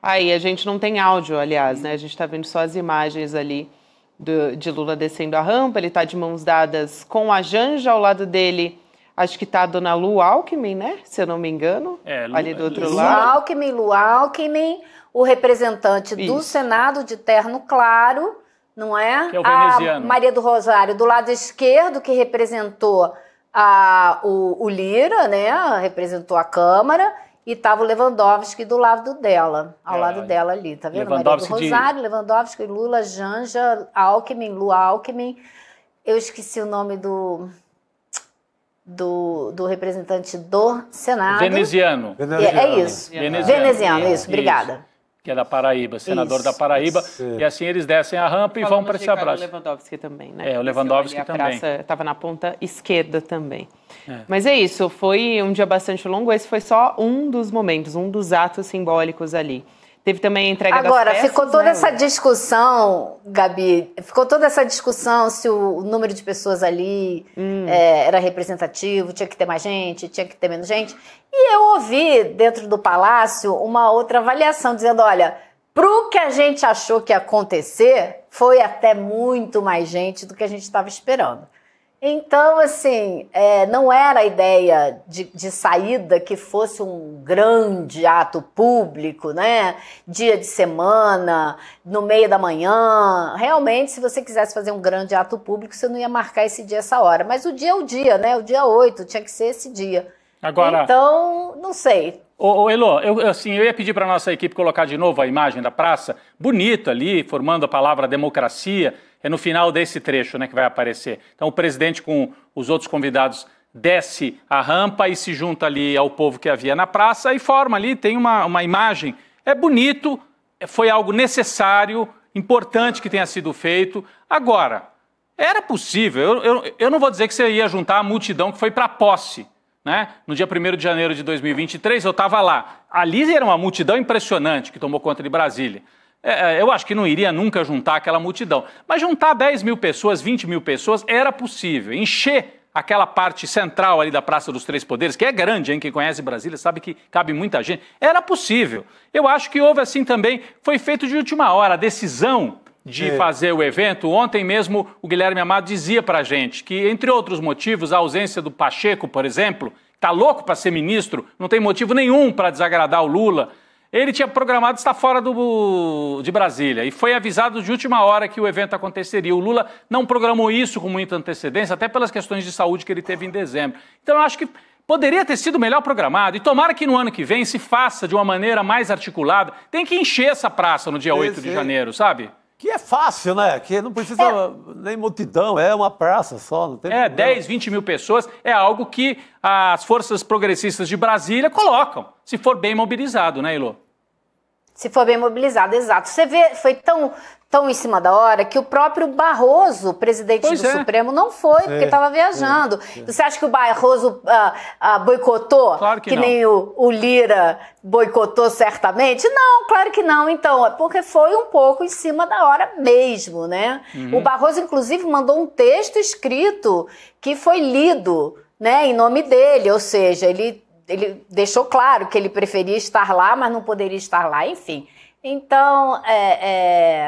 Aí, a gente não tem áudio, aliás, né? A gente está vendo só as imagens ali de Lula descendo a rampa, ele está de mãos dadas com a Janja, ao lado dele, acho que está a dona Lu Alckmin, né? Se eu não me engano, ali do outro lado. Lu Alckmin, o representante do Senado de terno claro, não é? Que é o veneziano. A Maria do Rosário do lado esquerdo, que representou o Lira, né? Representou a Câmara. E estava o Lewandowski do lado dela, ao lado dela ali, tá vendo? Maria do Rosário, Lewandowski, Lula, Janja, Alckmin, Lu Alckmin. Eu esqueci o nome do representante do Senado. Veneziano. É isso. Veneziano, isso, obrigada. Que é da Paraíba, senador da Paraíba. E assim eles descem a rampa e vão para esse abraço. O Lewandowski também, né? O Lewandowski também. Estava na ponta esquerda também. Mas é isso, foi um dia bastante longo. Esse foi só um dos momentos, um dos atos simbólicos ali. Teve também a entrega das peças. Agora, ficou toda essa discussão, Gabi, se o número de pessoas ali era representativo, tinha que ter mais gente, tinha que ter menos gente. E eu ouvi, dentro do Palácio, uma outra avaliação, dizendo, olha, pro que a gente achou que ia acontecer, foi até muito mais gente do que a gente estava esperando. Então, assim, não era a ideia de saída que fosse um grande ato público, né? Dia de semana, no meio da manhã. Realmente, se você quisesse fazer um grande ato público, você não ia marcar esse dia, essa hora. Mas o dia é o dia, né? O dia 8 tinha que ser esse dia. Agora, então, não sei. Elô, eu ia pedir para a nossa equipe colocar de novo a imagem da praça, bonito ali, formando a palavra democracia, é no final desse trecho, né, que vai aparecer. Então o presidente com os outros convidados desce a rampa e se junta ali ao povo que havia na praça e forma ali, tem uma imagem. É bonito, foi algo necessário, importante que tenha sido feito. Agora, era possível, eu não vou dizer que você ia juntar a multidão que foi para a posse. Né? No dia 1º de janeiro de 2023, eu estava lá. Ali era uma multidão impressionante que tomou conta de Brasília. Eu acho que não iria nunca juntar aquela multidão. Mas juntar 10 mil pessoas, 20 mil pessoas, era possível. Encher aquela parte central ali da Praça dos Três Poderes, que é grande, hein? Quem conhece Brasília sabe que cabe muita gente. Era possível. Eu acho que houve assim também, foi feito de última hora. A decisão de fazer o evento, ontem mesmo o Guilherme Amado dizia pra gente que, entre outros motivos, a ausência do Pacheco, por exemplo, tá louco para ser ministro, não tem motivo nenhum para desagradar o Lula, Ele tinha programado estar fora de Brasília e foi avisado de última hora que o evento aconteceria. O Lula não programou isso com muita antecedência, até pelas questões de saúde que ele teve em dezembro. Então eu acho que poderia ter sido melhor programado e tomara que no ano que vem se faça de uma maneira mais articulada. Tem que encher essa praça no dia 8 de janeiro, sabe? Que é fácil, né? Que não precisa nem multidão, é uma praça só. Não tem problema. 10, 20 mil pessoas é algo que as forças progressistas de Brasília colocam, se for bem mobilizado, né, Ilô? Se for bem mobilizado, exato. Você vê, foi tão em cima da hora que o próprio Barroso, presidente do Supremo, não foi, porque estava viajando. Você acha que o Barroso boicotou? Claro que não. Nem o Lira boicotou certamente? Não, claro que não. Então, porque foi um pouco em cima da hora mesmo, né? O Barroso, inclusive, mandou um texto escrito que foi lido, né, em nome dele, ou seja, ele deixou claro que ele preferia estar lá, mas não poderia estar lá, enfim. Então,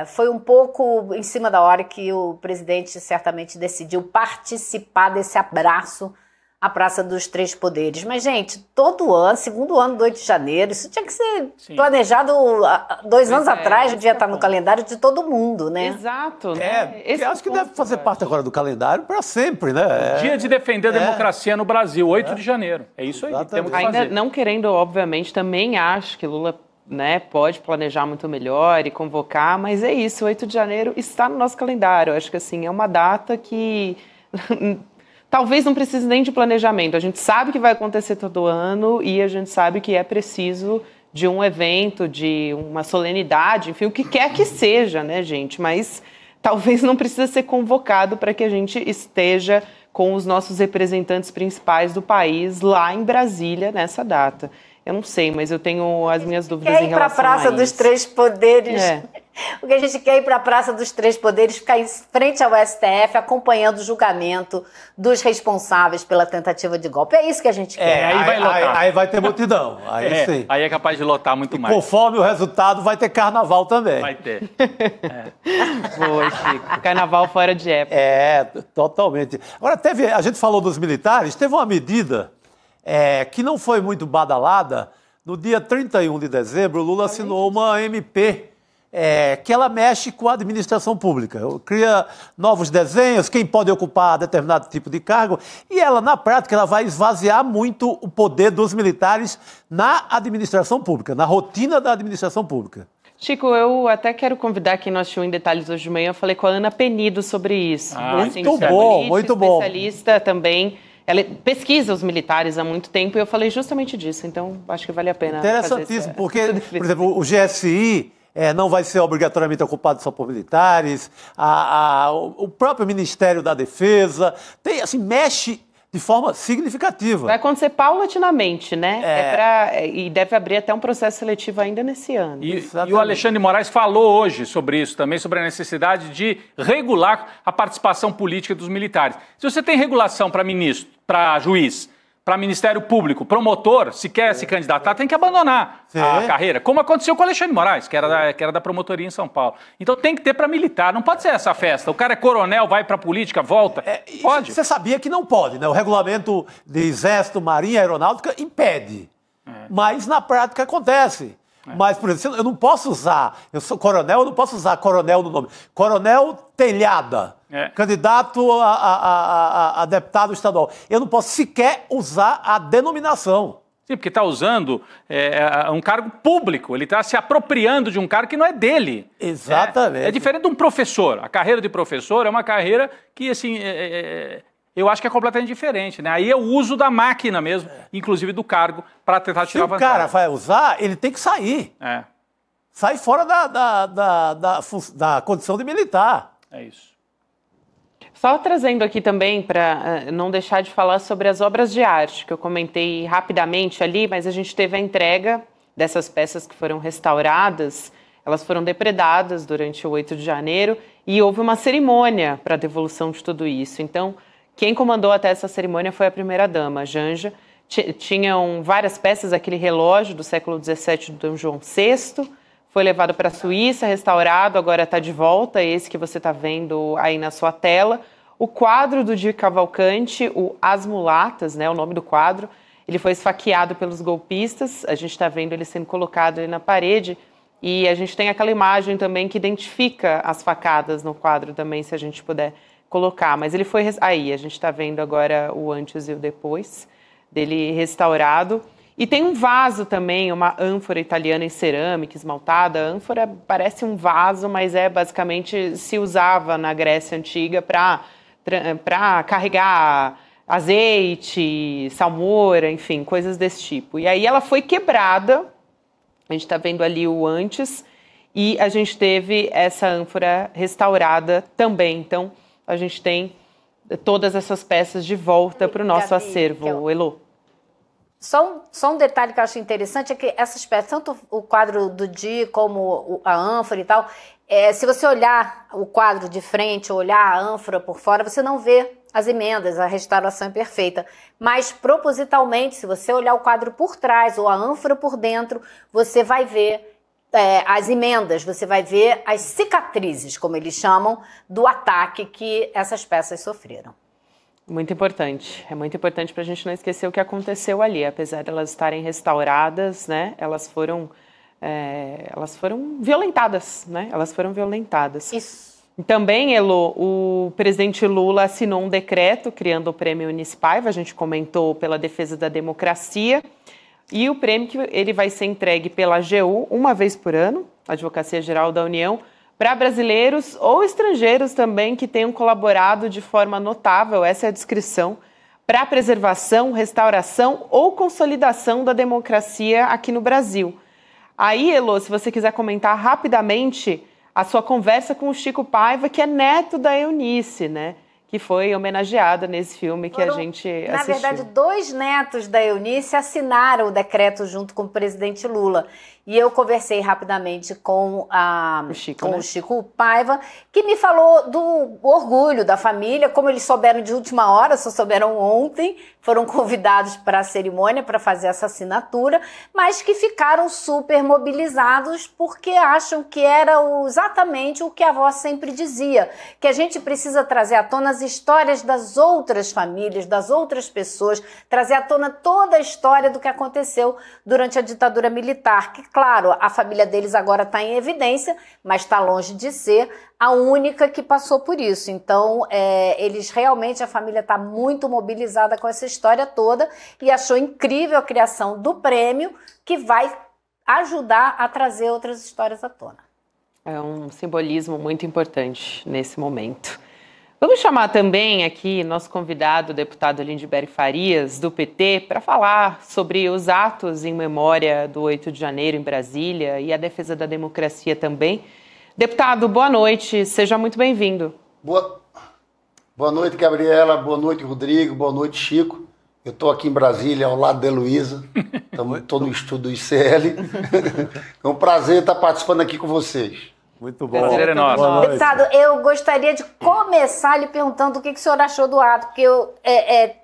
foi um pouco em cima da hora que o presidente certamente decidiu participar desse abraço à Praça dos Três Poderes. Mas, gente, todo ano, segundo ano do 8 de janeiro, isso tinha que ser planejado 2 anos atrás, devia estar no calendário de todo mundo, né? Exato. Né? Eu acho que deve fazer parte agora do calendário para sempre, né? Dia de defender a democracia no Brasil, 8 de janeiro. É isso aí, temos que fazer. Ainda não querendo, obviamente, também acho que Lula, né, pode planejar muito melhor e convocar, mas é isso, 8 de janeiro está no nosso calendário. Acho que assim, é uma data que talvez não precise nem de planejamento. A gente sabe que vai acontecer todo ano e a gente sabe que é preciso de um evento, de uma solenidade, enfim, o que quer que seja, né, gente? Mas talvez não precise ser convocado para que a gente esteja com os nossos representantes principais do país lá em Brasília nessa data. Eu não sei, mas eu tenho as minhas dúvidas em relação a isso. Quer ir para a Praça dos Três Poderes. O que a gente quer é ir para a Praça dos Três Poderes, ficar em frente ao STF, acompanhando o julgamento dos responsáveis pela tentativa de golpe. É isso que a gente quer. Aí vai lotar. Aí vai ter multidão. Aí sim. Aí é capaz de lotar muito mais. Conforme o resultado, vai ter carnaval também. Vai ter. Boa, Chico. Carnaval fora de época. Totalmente. Agora, a gente falou dos militares, teve uma medida que não foi muito badalada. No dia 31 de dezembro, o Lula assinou uma MP que ela mexe com a administração pública. Cria novos desenhos, quem pode ocupar determinado tipo de cargo, e ela, na prática, ela vai esvaziar muito o poder dos militares na administração pública, na rotina da administração pública. Chico, eu até quero convidar quem não assistiu em detalhes hoje de manhã, eu falei com a Ana Penido sobre isso. Muito bom, muito bom. Especialista também. Ela pesquisa os militares há muito tempo e eu falei justamente disso, então acho que vale a pena. Interessantíssimo, porque, por exemplo, o GSI não vai ser obrigatoriamente ocupado só por militares, o próprio Ministério da Defesa, mexe de forma significativa. Vai acontecer paulatinamente, né? E deve abrir até um processo seletivo ainda nesse ano. E o Alexandre de Moraes falou hoje sobre isso também, sobre a necessidade de regular a participação política dos militares. Se você tem regulação para ministro, para juiz, para Ministério Público, promotor, se quer se candidatar, tem que abandonar a carreira, como aconteceu com o Alexandre de Moraes, que era da promotoria em São Paulo. Então tem que ter para militar, não pode ser essa festa. O cara é coronel, vai para a política, volta. Pode. Você sabia que não pode, né? O regulamento de Exército, Marinha, Aeronáutica impede. Mas na prática acontece. Mas, por exemplo, eu não posso usar, eu sou coronel, eu não posso usar coronel no nome. Coronel Telhada, candidato a deputado estadual. Eu não posso sequer usar a denominação. Sim, porque está usando um cargo público, ele está se apropriando de um cargo que não é dele. Exatamente. É diferente de um professor. A carreira de professor é uma carreira que, assim, eu acho que é completamente diferente, né? Aí é o uso da máquina mesmo, inclusive do cargo, para tentar tirar vantagem. Se o cara vai usar, ele tem que sair. Sair fora da condição de militar. É isso. Só trazendo aqui também, para não deixar de falar sobre as obras de arte, que eu comentei rapidamente ali, mas a gente teve a entrega dessas peças que foram restauradas, elas foram depredadas durante o 8 de janeiro e houve uma cerimônia para a devolução de tudo isso. Então, quem comandou até essa cerimônia foi a primeira-dama, Janja. Tinham várias peças, aquele relógio do século XVII do Dom João VI, foi levado para a Suíça, restaurado, agora está de volta, esse que você está vendo aí na sua tela. O quadro do Di Cavalcanti, o As Mulatas, né, o nome do quadro, Ele foi esfaqueado pelos golpistas, a gente está vendo ele sendo colocado ali na parede, e a gente tem aquela imagem também que identifica as facadas no quadro também, se a gente puder colocar. Mas ele foi... Aí, a gente está vendo agora o antes e o depois dele restaurado. E tem um vaso também, uma ânfora italiana em cerâmica esmaltada. A ânfora parece um vaso, mas basicamente se usava na Grécia Antiga para carregar azeite, salmoura, enfim, coisas desse tipo. E aí ela foi quebrada, a gente está vendo ali o antes, e a gente teve essa ânfora restaurada também. Então, a gente tem todas essas peças de volta para o nosso acervo, Elô. Só um detalhe que eu acho interessante é que essas peças, tanto o quadro do Di como a ânfora e tal, se você olhar o quadro de frente, olhar a ânfora por fora, você não vê as emendas, a restauração é perfeita. Mas, propositalmente, se você olhar o quadro por trás ou a ânfora por dentro, você vai ver as emendas, você vai ver as cicatrizes, como eles chamam, do ataque que essas peças sofreram. Muito importante. É muito importante para a gente não esquecer o que aconteceu ali. Apesar de elas estarem restauradas, né, elas foram violentadas, né? Elas foram violentadas. Isso. Também, Elô, o presidente Lula assinou um decreto criando o Prêmio Eunice Paiva, a gente comentou, pela defesa da democracia, e o prêmio que ele vai ser entregue pela AGU uma vez por ano, Advocacia Geral da União, para brasileiros ou estrangeiros também que tenham colaborado de forma notável, essa é a descrição, para a preservação, restauração ou consolidação da democracia aqui no Brasil. Aí, Elô, se você quiser comentar rapidamente a sua conversa com o Chico Paiva, que é neto da Eunice, né? Que foi homenageada nesse filme que a gente assistiu. Na verdade, 2 netos da Eunice assinaram o decreto junto com o presidente Lula. E eu conversei rapidamente com o Chico Paiva, que me falou do orgulho da família, como eles souberam de última hora, só souberam ontem, foram convidados para a cerimônia, para fazer essa assinatura, mas que ficaram super mobilizados porque acham que era exatamente o que a avó sempre dizia, que a gente precisa trazer à tona as histórias das outras famílias, das outras pessoas, trazer à tona toda a história do que aconteceu durante a ditadura militar, que, claro, a família deles agora está em evidência, mas está longe de ser a única que passou por isso. Então, eles realmente, a família está muito mobilizada com essa história toda e achou incrível a criação do prêmio, que vai ajudar a trazer outras histórias à tona. É um simbolismo muito importante nesse momento. Vamos chamar também aqui nosso convidado, o deputado Lindbergh Farias, do PT, para falar sobre os atos em memória do 8 de janeiro em Brasília e a defesa da democracia também. Deputado, boa noite, seja muito bem-vindo. Boa noite, Gabriela, boa noite, Rodrigo, boa noite, Chico. Eu estou aqui em Brasília, ao lado da Heloísa, estou no estúdio do ICL. É um prazer estar participando aqui com vocês. Muito bom. Prazer é nosso. Deputado, eu gostaria de começar lhe perguntando o que o senhor achou do ato, porque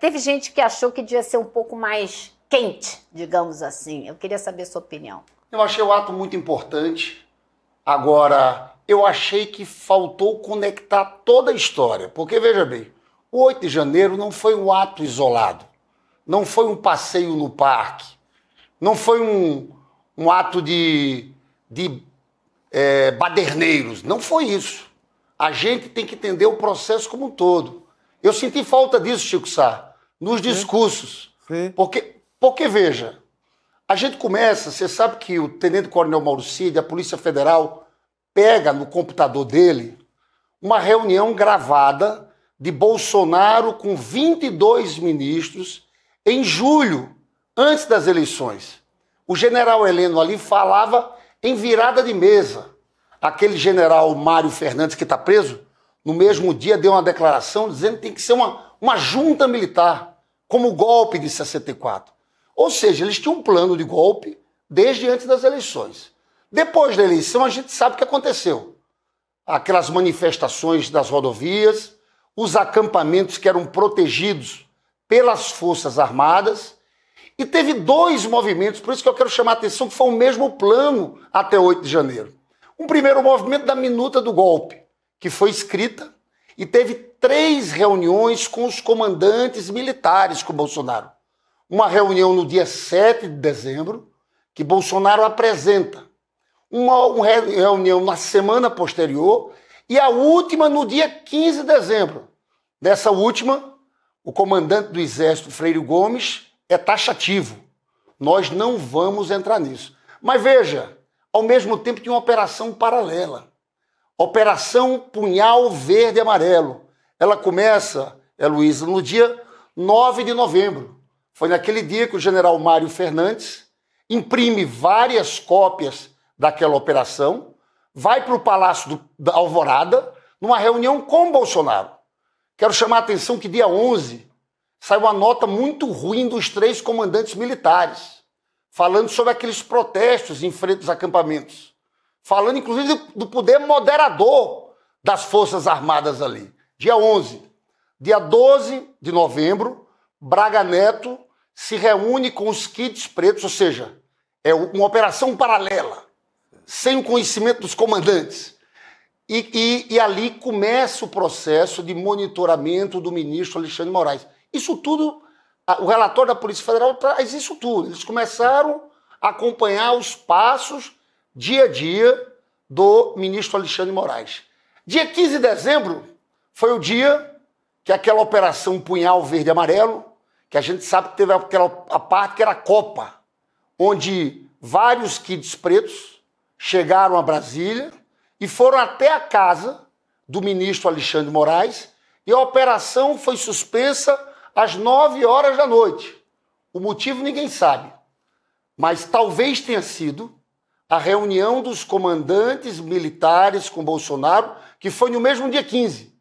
teve gente que achou que devia ser um pouco mais quente, digamos assim. Eu queria saber a sua opinião. Eu achei o ato muito importante. Agora, eu achei que faltou conectar toda a história, porque, veja bem, o 8 de janeiro não foi um ato isolado, não foi um passeio no parque, não foi um ato de baderneiros, não foi isso. A gente tem que entender o processo como um todo. Eu senti falta disso, Chico Sá, nos discursos. Sim. Porque, veja, a gente começa, você sabe que o tenente-coronel Mauro Cid, a Polícia Federal, pega no computador dele uma reunião gravada de Bolsonaro com 22 ministros em julho, antes das eleições. O general Heleno ali falava em virada de mesa. Aquele general Mário Fernandes, que está preso, no mesmo dia deu uma declaração dizendo que tem que ser uma junta militar, como o golpe de 64. Ou seja, eles tinham um plano de golpe desde antes das eleições. Depois da eleição, a gente sabe o que aconteceu. Aquelas manifestações das rodovias, os acampamentos que eram protegidos pelas Forças Armadas. E teve 2 movimentos, por isso que eu quero chamar a atenção, que foi o mesmo plano até 8 de janeiro. Um primeiro movimento da minuta do golpe, que foi escrita, e teve 3 reuniões com os comandantes militares com o Bolsonaro. uma reunião no dia 7 de dezembro, que Bolsonaro apresenta, uma reunião na semana posterior e a última no dia 15 de dezembro. Nessa última, o comandante do Exército, Freire Gomes, é taxativo. Nós não vamos entrar nisso. Mas veja, ao mesmo tempo tinha uma operação paralela. Operação Punhal Verde e Amarelo. Ela começa, Heloísa, no dia 9 de novembro. Foi naquele dia que o general Mário Fernandes imprime várias cópias daquela operação, vai para o Palácio da Alvorada, numa reunião com Bolsonaro. Quero chamar a atenção que dia 11 saiu uma nota muito ruim dos 3 comandantes militares, falando sobre aqueles protestos em frente aos acampamentos, falando inclusive do poder moderador das Forças Armadas ali. Dia 11. Dia 12 de novembro, Braga Neto se reúne com os kits pretos, ou seja, é uma operação paralela, sem o conhecimento dos comandantes. E ali começa o processo de monitoramento do ministro Alexandre de Moraes. Isso tudo, o relatório da Polícia Federal traz isso tudo. Eles começaram a acompanhar os passos, dia a dia, do ministro Alexandre de Moraes. Dia 15 de dezembro foi o dia que aquela operação Punhal Verde e Amarelo, que a gente sabe que teve a parte que era a Copa, onde vários kits pretos chegaram a Brasília e foram até a casa do ministro Alexandre de Moraes e a operação foi suspensa às 9 horas da noite. O motivo ninguém sabe, mas talvez tenha sido a reunião dos comandantes militares com Bolsonaro, que foi no mesmo dia 15.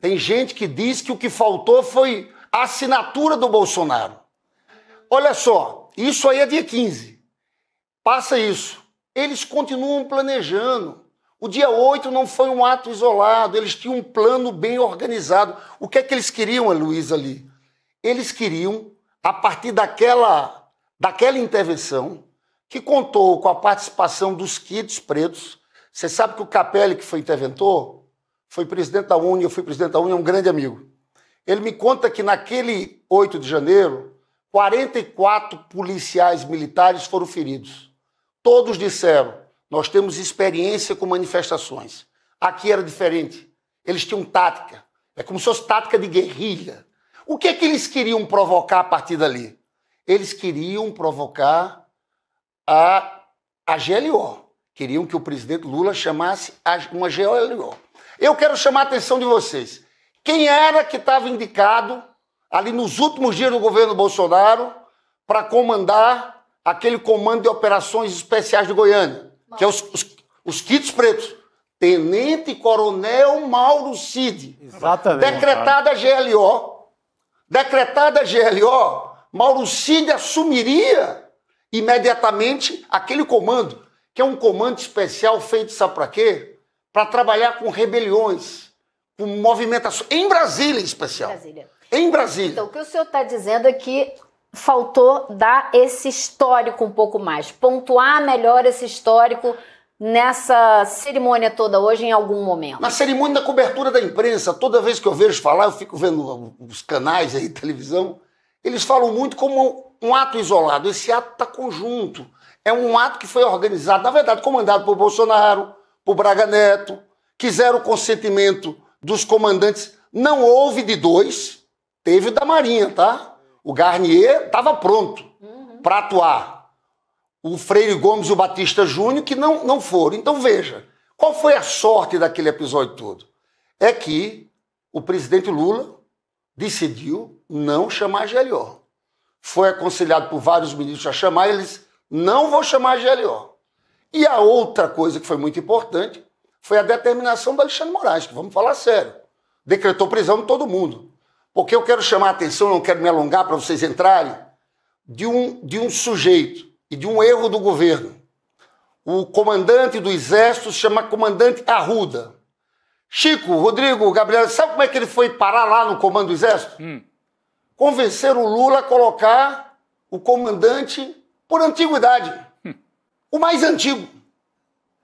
Tem gente que diz que o que faltou foi a assinatura do Bolsonaro. Olha só, isso aí é dia 15. Passa isso. Eles continuam planejando. O dia 8 não foi um ato isolado, eles tinham um plano bem organizado. O que é que eles queriam, Luiz, ali? Eles queriam, a partir daquela intervenção, que contou com a participação dos kits pretos. Você sabe que o Capelli, que foi interventor, foi presidente da UNE, eu fui presidente da UNE, é um grande amigo. Ele me conta que naquele 8 de janeiro, 44 policiais militares foram feridos. Todos disseram, nós temos experiência com manifestações. Aqui era diferente. Eles tinham tática. É como se fosse tática de guerrilha. O que é que eles queriam provocar a partir dali? Eles queriam provocar a GLO. Queriam que o presidente Lula chamasse uma GLO. Eu quero chamar a atenção de vocês. Quem era que estava indicado ali nos últimos dias do governo Bolsonaro para comandar aquele comando de operações especiais de Goiânia? Que é os kits pretos. Tenente Coronel Mauro Cid. Exatamente. Decretada GLO, Mauro Cid assumiria imediatamente aquele comando, que é um comando especial feito, sabe para quê? Para trabalhar com rebeliões, com movimentações, em Brasília em especial. Em Brasília. Então, o que o senhor está dizendo é que faltou dar esse histórico um pouco mais, pontuar melhor esse histórico nessa cerimônia toda hoje, em algum momento. Na cerimônia da cobertura da imprensa, toda vez que eu vejo falar, eu fico vendo os canais aí de televisão, eles falam muito como um ato isolado. Esse ato está conjunto. É um ato que foi organizado, na verdade, comandado por Bolsonaro, por Braga Neto, quiseram o consentimento dos comandantes. Não houve de 2, teve o da Marinha, tá? O Garnier estava pronto para atuar. O Freire Gomes e o Batista Júnior que não foram. Então veja, qual foi a sorte daquele episódio todo? É que o presidente Lula decidiu não chamar a GLO. Foi aconselhado por vários ministros a chamar, eles não vão chamar a GLO. E a outra coisa que foi muito importante foi a determinação do Alexandre de Moraes, que vamos falar sério, decretou prisão de todo mundo. Porque eu quero chamar a atenção, não quero me alongar para vocês entrarem, de um sujeito e de um erro do governo. O comandante do Exército se chama comandante Arruda. Chico, Rodrigo, Gabriel, sabe como é que ele foi parar lá no comando do Exército? Convenceram o Lula a colocar o comandante por antiguidade. O mais antigo.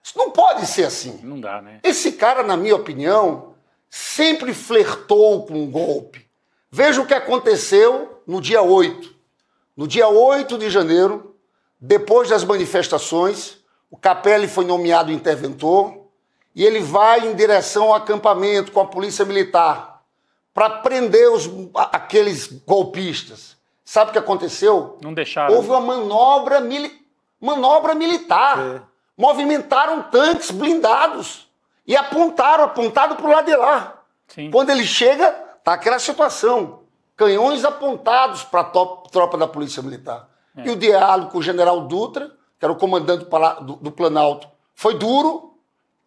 Isso não pode ser assim. Não dá, né? Esse cara, na minha opinião, sempre flertou com um golpe. Veja o que aconteceu no dia 8. No dia 8 de janeiro, depois das manifestações, o Capelli foi nomeado interventor e ele vai em direção ao acampamento com a polícia militar para prender aqueles golpistas. Sabe o que aconteceu? Não deixaram. Houve uma manobra militar. Sim. Movimentaram tanques blindados e apontaram para o lado de lá. Sim. Quando ele chega, tá aquela situação. Canhões apontados para a tropa da Polícia Militar. E o diálogo com o general Dutra, que era o comandante do Planalto, foi duro.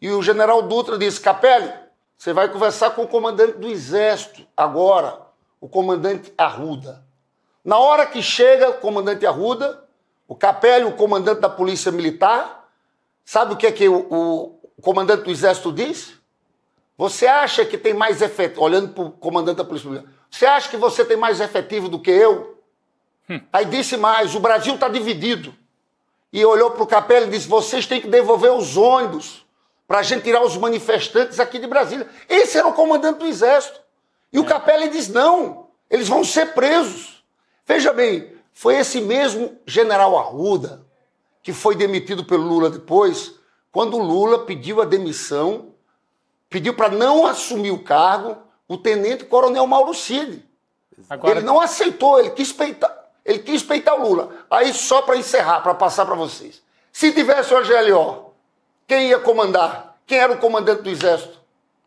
E o general Dutra disse, Capelli, você vai conversar com o comandante do Exército agora, o comandante Arruda. Na hora que chega o comandante Arruda, o Capelli, o comandante da Polícia Militar, sabe o que o comandante do Exército diz? Você acha que tem mais efetivo, olhando para o comandante da Polícia Militar, você acha que você tem mais efetivo do que eu? Aí disse mais, o Brasil está dividido. E olhou para o Capelli e disse, vocês têm que devolver os ônibus para a gente tirar os manifestantes aqui de Brasília. Esse era o comandante do Exército. E o Capelli diz, não, eles vão ser presos. Veja bem, foi esse mesmo general Arruda que foi demitido pelo Lula depois, quando o Lula pediu a demissão, pediu para não assumir o cargo o tenente-coronel Mauro Cid. Ele não aceitou, ele quis peitar o Lula. Aí, só para encerrar, para passar para vocês. Se tivesse o GLO, quem ia comandar? Quem era o comandante do Exército?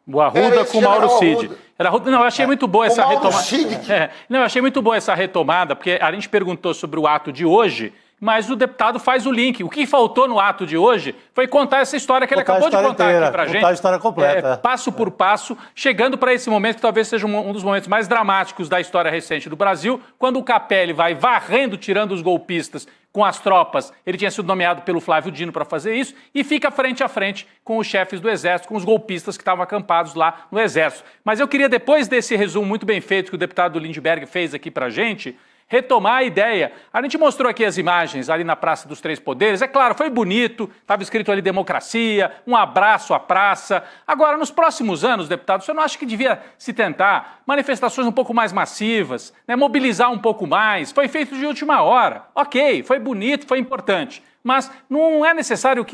O Arruda com o Mauro Cid. Não, eu achei muito boa essa retomada. Não, eu achei muito boa essa retomada, porque a gente perguntou sobre o ato de hoje, mas o deputado faz o link. O que faltou no ato de hoje foi contar essa história que ele acabou de contar aqui pra gente. Contar a história completa. Passo por passo, chegando para esse momento que talvez seja um dos momentos mais dramáticos da história recente do Brasil, quando o Capelli vai varrendo, tirando os golpistas com as tropas. Ele tinha sido nomeado pelo Flávio Dino para fazer isso e fica frente a frente com os chefes do Exército, com os golpistas que estavam acampados lá no Exército. Mas eu queria, depois desse resumo muito bem feito que o deputado Lindbergh fez aqui pra gente, retomar a ideia. A gente mostrou aqui as imagens ali na Praça dos Três Poderes. É claro, foi bonito, estava escrito ali democracia, um abraço à praça. Agora, nos próximos anos, deputado, você não acha que devia se tentar manifestações um pouco mais massivas, né, mobilizar um pouco mais? Foi feito de última hora. Ok, foi bonito, foi importante. Mas não é necessário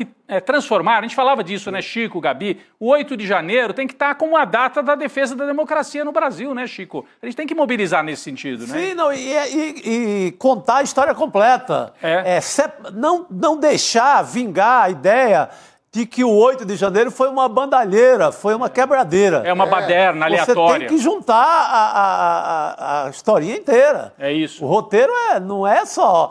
transformar, a gente falava disso, né, Chico, Gabi, o 8 de janeiro tem que estar como a data da defesa da democracia no Brasil, né, Chico? A gente tem que mobilizar nesse sentido, né? Sim, não, e contar a história completa. Não deixar vingar a ideia de que o 8 de janeiro foi uma bandalheira, foi uma quebradeira. É uma baderna aleatória. Você tem que juntar a historinha inteira. É isso. O roteiro não é só...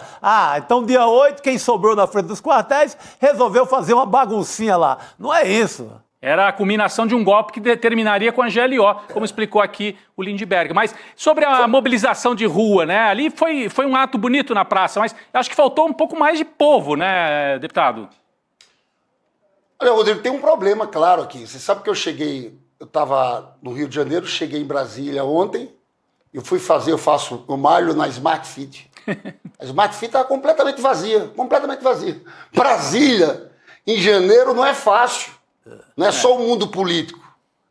então dia 8, quem sobrou na frente dos quartéis resolveu fazer uma baguncinha lá. Não é isso. Era a culminação de um golpe que determinaria com a GLO, como explicou aqui o Lindbergh. Mas sobre a mobilização de rua, né? Ali foi um ato bonito na praça, mas acho que faltou um pouco mais de povo, né, deputado? Olha, Rodrigo, tem um problema claro aqui. Você sabe que eu estava no Rio de Janeiro, cheguei em Brasília ontem, eu malho na Smart Fit. A Smart Fit estava completamente vazia. Brasília, em janeiro, não é fácil. Não é só o mundo político.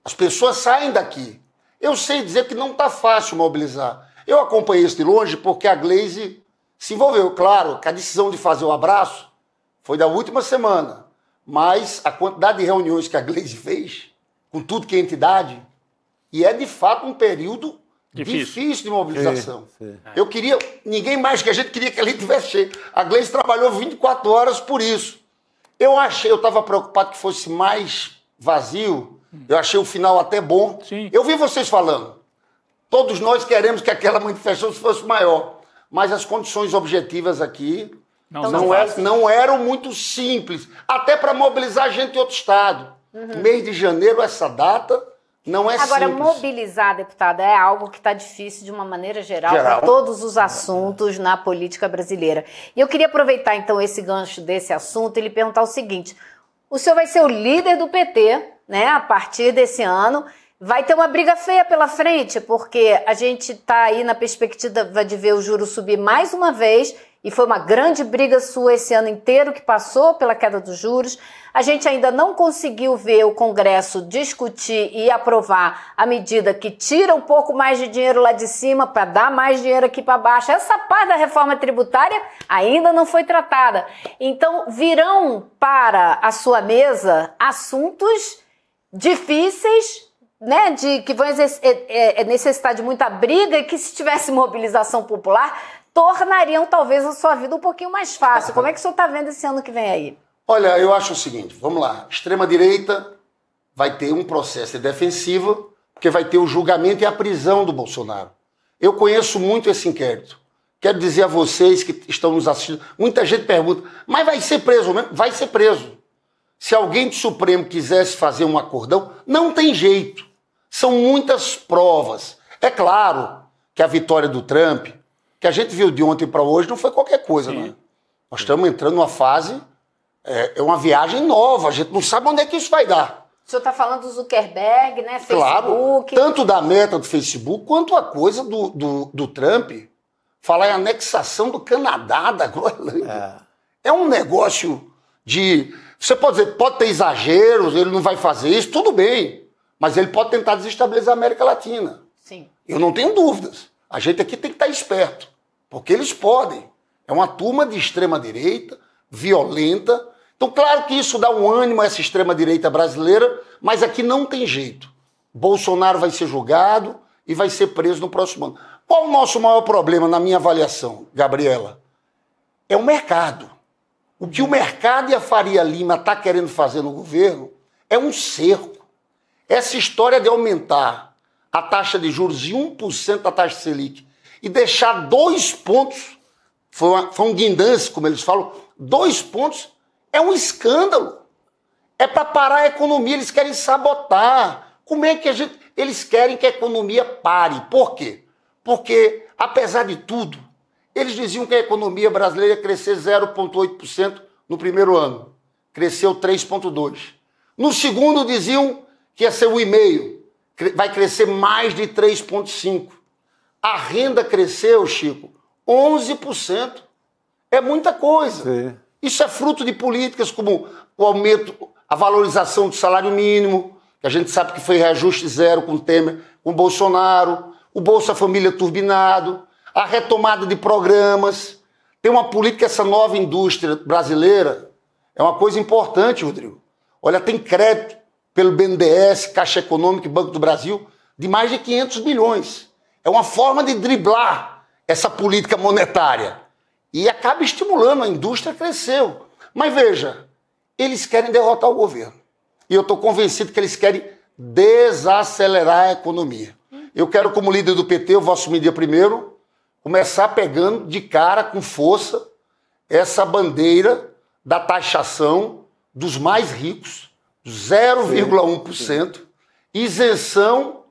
As pessoas saem daqui. Eu sei dizer que não está fácil mobilizar. Eu acompanhei isso de longe porque a Gleisi se envolveu. Claro, que a decisão de fazer o abraço foi da última semana. Mas a quantidade de reuniões que a Gleisi fez, com tudo que é entidade, e é de fato um período difícil de mobilização. Sim. Eu queria, ninguém mais que a gente queria que ali tivesse cheio. A Gleisi trabalhou 24 horas por isso. Eu estava preocupado que fosse mais vazio, eu achei o final até bom. Sim. Eu vi vocês falando, todos nós queremos que aquela manifestação fosse maior, mas as condições objetivas aqui não eram muito simples, até para mobilizar gente de outro estado. Mês de janeiro, essa data, não é Agora, simples. mobilizar, deputada, é algo que está difícil de uma maneira geral para todos os assuntos na política brasileira. E eu queria aproveitar, então, esse gancho desse assunto e lhe perguntar o seguinte: o senhor vai ser o líder do PT, né, a partir desse ano. Vai ter uma briga feia pela frente, porque a gente está aí na perspectiva de ver o juro subir mais uma vez e foi uma grande briga sua esse ano inteiro que passou pela queda dos juros. A gente ainda não conseguiu ver o Congresso discutir e aprovar a medida que tira um pouco mais de dinheiro lá de cima para dar mais dinheiro aqui para baixo. Essa parte da reforma tributária ainda não foi tratada. Então, virão para a sua mesa assuntos difíceis, né, que vão necessitar de muita briga e que, se tivesse mobilização popular, tornariam talvez a sua vida um pouquinho mais fácil. Como é que o senhor está vendo esse ano que vem aí? Olha, eu acho o seguinte, vamos lá, extrema-direita vai ter um processo de defensiva, porque vai ter o julgamento e a prisão do Bolsonaro. Eu conheço muito esse inquérito. Quero dizer a vocês que estão nos assistindo, muita gente pergunta, mas vai ser preso mesmo? Vai ser preso. Se alguém do Supremo quisesse fazer um acordão, não tem jeito. São muitas provas. É claro que a vitória do Trump, que a gente viu de ontem para hoje, não foi qualquer coisa, né? Nós estamos entrando numa fase, é uma viagem nova, a gente não sabe onde é que isso vai dar. O senhor está falando do Zuckerberg, né? Facebook. Claro, tanto da meta do Facebook, quanto a coisa do Trump, falar em anexação do Canadá, da Groenlândia. É um negócio de... Você pode dizer, pode ter exageros, ele não vai fazer isso, tudo bem. Mas ele pode tentar desestabilizar a América Latina. Sim. Eu não tenho dúvidas. A gente aqui tem que estar esperto, porque eles podem. É uma turma de extrema-direita, violenta. Então, claro que isso dá um ânimo a essa extrema-direita brasileira, mas aqui não tem jeito. Bolsonaro vai ser julgado e vai ser preso no próximo ano. Qual o nosso maior problema, na minha avaliação, Gabriela? É o mercado. O que o mercado e a Faria Lima estão querendo fazer no governo é um cerco. Essa história de aumentar a taxa de juros de 1% da taxa Selic e deixar 2 pontos, foi um guindance, como eles falam, 2 pontos, é um escândalo. É para parar a economia, eles querem sabotar. Como é que eles querem que a economia pare? Por quê? Porque, apesar de tudo, eles diziam que a economia brasileira ia crescer 0,8% no primeiro ano. Cresceu 3,2%. No segundo, diziam que ia ser 1,5%. Vai crescer mais de 3,5%. A renda cresceu, Chico, 11%. É muita coisa. Sim. Isso é fruto de políticas como o aumento, a valorização do salário mínimo, que a gente sabe que foi reajuste zero com o Temer, com o Bolsonaro, o Bolsa Família turbinado, a retomada de programas. Tem uma política, essa nova indústria brasileira, é uma coisa importante, Rodrigo. Olha, tem crédito pelo BNDES, Caixa Econômica e Banco do Brasil, de mais de 500 bilhões. É uma forma de driblar essa política monetária. E acaba estimulando, a indústria cresceu. Mas veja, eles querem derrotar o governo. E eu estou convencido que eles querem desacelerar a economia. Eu quero, como líder do PT, eu vou assumir dia 1º, começar pegando de cara, com força, essa bandeira da taxação dos mais ricos, 0,1%, isenção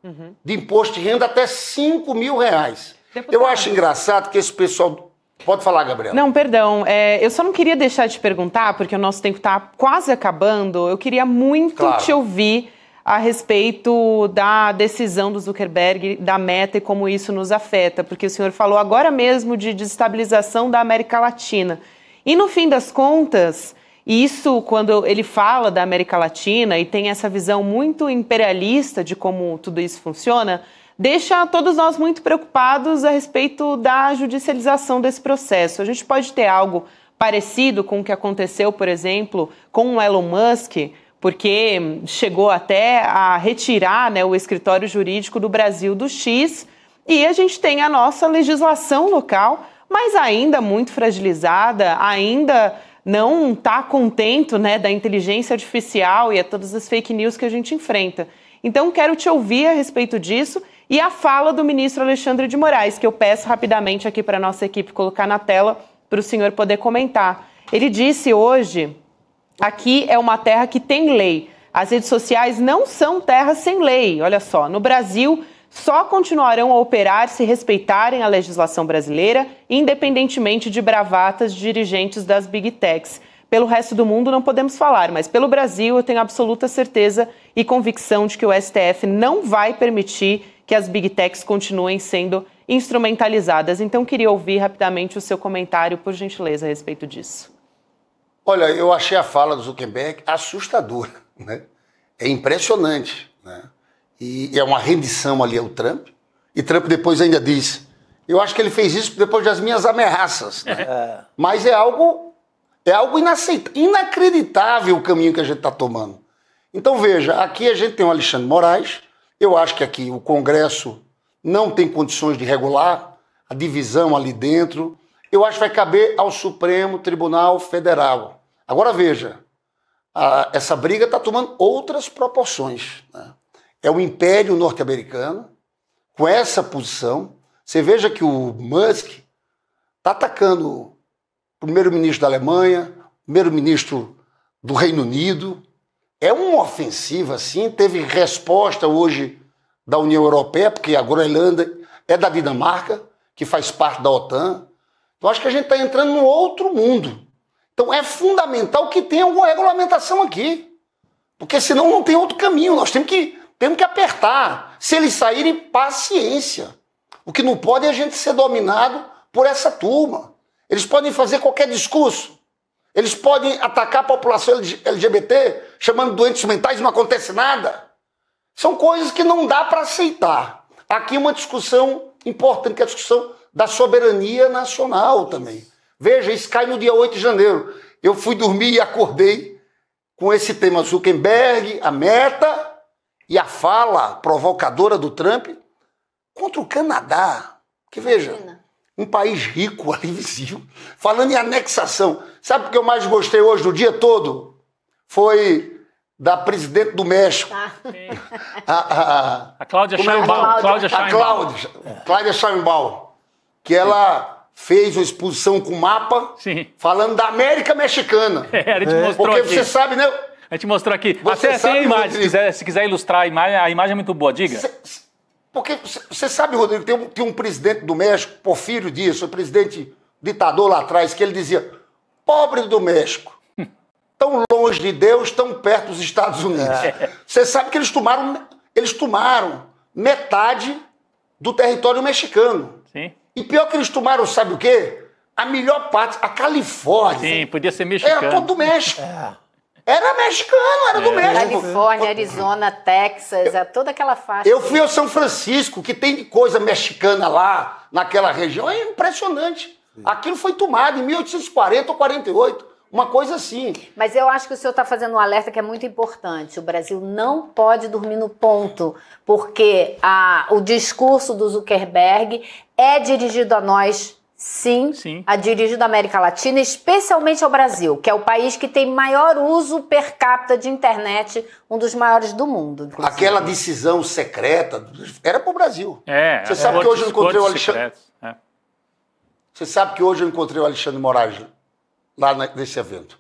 de imposto de renda até R$5 mil. Deputado. Eu acho engraçado que esse pessoal... Pode falar, Gabriela. Não, perdão. Eu só não queria deixar de perguntar, porque o nosso tempo está quase acabando. Eu queria muito te ouvir a respeito da decisão do Zuckerberg, da Meta e como isso nos afeta, porque o senhor falou agora mesmo de desestabilização da América Latina. E no fim das contas, isso, quando ele fala da América Latina e tem essa visão muito imperialista de como tudo isso funciona, deixa todos nós muito preocupados a respeito da judicialização desse processo. A gente pode ter algo parecido com o que aconteceu, por exemplo, com o Elon Musk, porque chegou até a retirar, né, o escritório jurídico do Brasil do X, e a gente tem a nossa legislação local, mas ainda muito fragilizada, ainda não está contento, né, da inteligência artificial e a todas as fake news que a gente enfrenta. Então, quero te ouvir a respeito disso e a fala do ministro Alexandre de Moraes, que eu peço rapidamente aqui para a nossa equipe colocar na tela para o senhor poder comentar. Ele disse hoje, aqui é uma terra que tem lei. As redes sociais não são terras sem lei. Olha só, no Brasil só continuarão a operar se respeitarem a legislação brasileira, independentemente de bravatas de dirigentes das Big Techs. Pelo resto do mundo não podemos falar, mas pelo Brasil eu tenho absoluta certeza e convicção de que o STF não vai permitir que as Big Techs continuem sendo instrumentalizadas. Então, queria ouvir rapidamente o seu comentário, por gentileza, a respeito disso. Olha, eu achei a fala do Zuckerberg assustadora, né? É impressionante, né? E é uma rendição ali ao Trump. E Trump depois ainda diz, eu acho que ele fez isso depois das minhas ameaças, né? Mas é algo inaceitável, inacreditável o caminho que a gente está tomando. Então veja, aqui a gente tem o Alexandre Moraes, eu acho que aqui o Congresso não tem condições de regular a divisão ali dentro. Eu acho que vai caber ao Supremo Tribunal Federal. Agora veja, essa briga está tomando outras proporções, né? É o Império Norte-Americano, com essa posição. Você veja que o Musk está atacando o primeiro-ministro da Alemanha, o primeiro-ministro do Reino Unido. É uma ofensiva, assim. Teve resposta hoje da União Europeia, porque a Groenlândia é da Dinamarca, que faz parte da OTAN. Então, acho que a gente está entrando num outro mundo. Então, é fundamental que tenha alguma regulamentação aqui. Porque senão não tem outro caminho. Nós temos que apertar. Se eles saírem, paciência. O que não pode é a gente ser dominado por essa turma. Eles podem fazer qualquer discurso. Eles podem atacar a população LGBT, chamando doentes mentais, não acontece nada. São coisas que não dá para aceitar. Aqui uma discussão importante, que é a discussão da soberania nacional também. Veja, isso cai no dia 8 de janeiro. Eu fui dormir e acordei com esse tema Zuckerberg, a Meta e a fala provocadora do Trump contra o Canadá. Que veja, um país rico ali vizinho, falando em anexação. Sabe o que eu mais gostei hoje do dia todo? Foi da presidente do México. A Cláudia Sheinbaum. Cláudia Sheinbaum. Que ela fez uma exposição com mapa, sim, falando da América Mexicana. A gente mostrou porque aqui. Você sabe, né? A gente mostrou aqui. Você Até sabe, tem a imagem, Rodrigo, se quiser ilustrar a imagem é muito boa, diga. Porque você sabe, Rodrigo, tem um presidente do México, Porfírio Dias, o presidente ditador lá atrás, que ele dizia, pobre do México, tão longe de Deus, tão perto dos Estados Unidos. Você sabe que eles tomaram metade do território mexicano. Sim. E pior que eles tomaram, sabe o quê? A melhor parte, a Califórnia. Sim, podia ser mexicano. Era todo do México. Era mexicano, era do México. Califórnia, Arizona, Texas, toda aquela faixa. Eu fui ao São Francisco, que tem de coisa mexicana lá, naquela região. É impressionante. Aquilo foi tomado em 1840 ou 48. Uma coisa assim. Mas eu acho que o senhor está fazendo um alerta que é muito importante. O Brasil não pode dormir no ponto, porque o discurso do Zuckerberg é dirigido a nós, sim, a dirigido à América Latina, especialmente ao Brasil, que é o país que tem maior uso per capita de internet, um dos maiores do mundo. Inclusive. Aquela decisão secreta era para o Brasil. Você sabe que hoje eu encontrei o Alexandre. Você sabe que hoje eu encontrei o Alexandre Moraes lá nesse evento.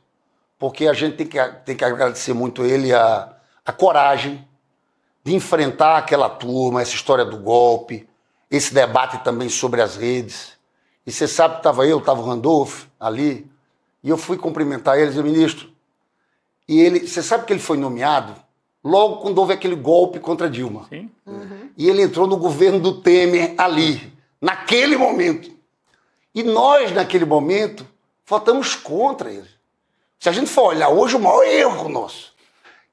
Porque a gente tem que agradecer muito ele a coragem de enfrentar aquela turma, essa história do golpe, esse debate também sobre as redes. E você sabe que estava o Randolph ali, e eu fui cumprimentar ele, disse, ministro, e você sabe que ele foi nomeado logo quando houve aquele golpe contra Dilma. Sim. E ele entrou no governo do Temer ali, naquele momento. E nós, naquele momento, votamos contra ele. Se a gente for olhar hoje, o maior erro nosso.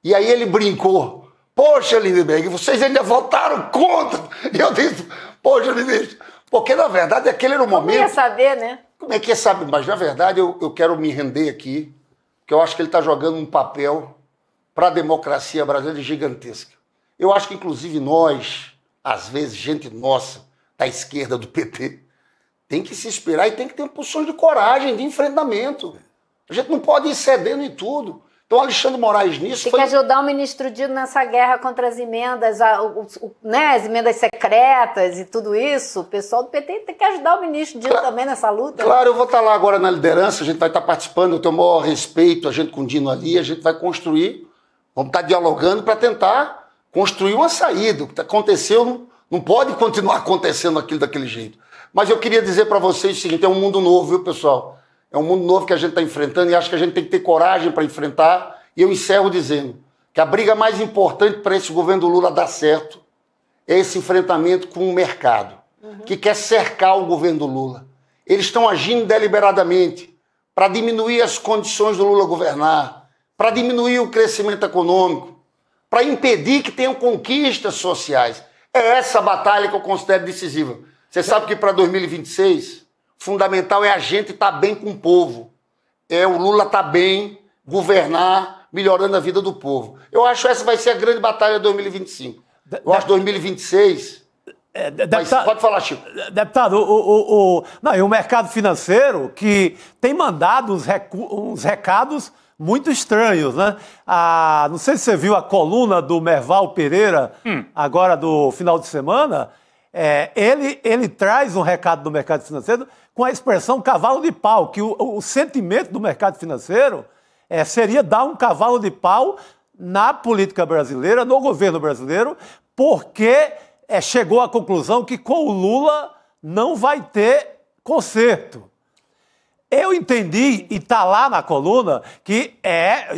E aí ele brincou, poxa, Lindenberg, vocês ainda votaram contra. E eu disse, poxa, ministro, porque na verdade aquele era o momento... Como ia saber, né? Como é que ia saber? Mas na verdade eu quero me render aqui, porque eu acho que ele está jogando um papel para a democracia brasileira gigantesca. Eu acho que inclusive nós, às vezes, gente nossa, da esquerda do PT, tem que se inspirar e tem que ter uma posição de coragem, de enfrentamento. A gente não pode ir cedendo em tudo. Então, Alexandre Moraes nisso tem que ajudar o ministro Dino nessa guerra contra as emendas, as emendas secretas e tudo isso. O pessoal do PT tem que ajudar o ministro Dino também nessa luta. Claro, eu vou estar lá agora na liderança, a gente vai estar participando, eu tenho o maior respeito, a gente com o Dino ali, a gente vai construir, vamos estar dialogando para tentar construir uma saída. O que aconteceu não pode continuar acontecendo aquilo daquele jeito. Mas eu queria dizer para vocês o seguinte, é um mundo novo, viu, pessoal? É um mundo novo que a gente está enfrentando e acho que a gente tem que ter coragem para enfrentar. E eu encerro dizendo que a briga mais importante para esse governo do Lula dar certo é esse enfrentamento com o mercado. que quer cercar o governo do Lula. Eles estão agindo deliberadamente para diminuir as condições do Lula governar, para diminuir o crescimento econômico, para impedir que tenham conquistas sociais. É essa batalha que eu considero decisiva. Você sabe que para 2026, fundamental é a gente estar bem com o povo. É o Lula estar bem, governar, melhorando a vida do povo. Eu acho que essa vai ser a grande batalha de 2025. Eu acho que 2026... pode falar, Chico. Deputado, e o mercado financeiro que tem mandado uns recados muito estranhos, né? Não sei se você viu a coluna do Merval Pereira, agora do final de semana. Ele traz um recado do mercado financeiro com a expressão cavalo de pau, que o sentimento do mercado financeiro seria dar um cavalo de pau na política brasileira, no governo brasileiro, porque chegou à conclusão que com o Lula não vai ter conserto. Eu entendi, e está lá na coluna, que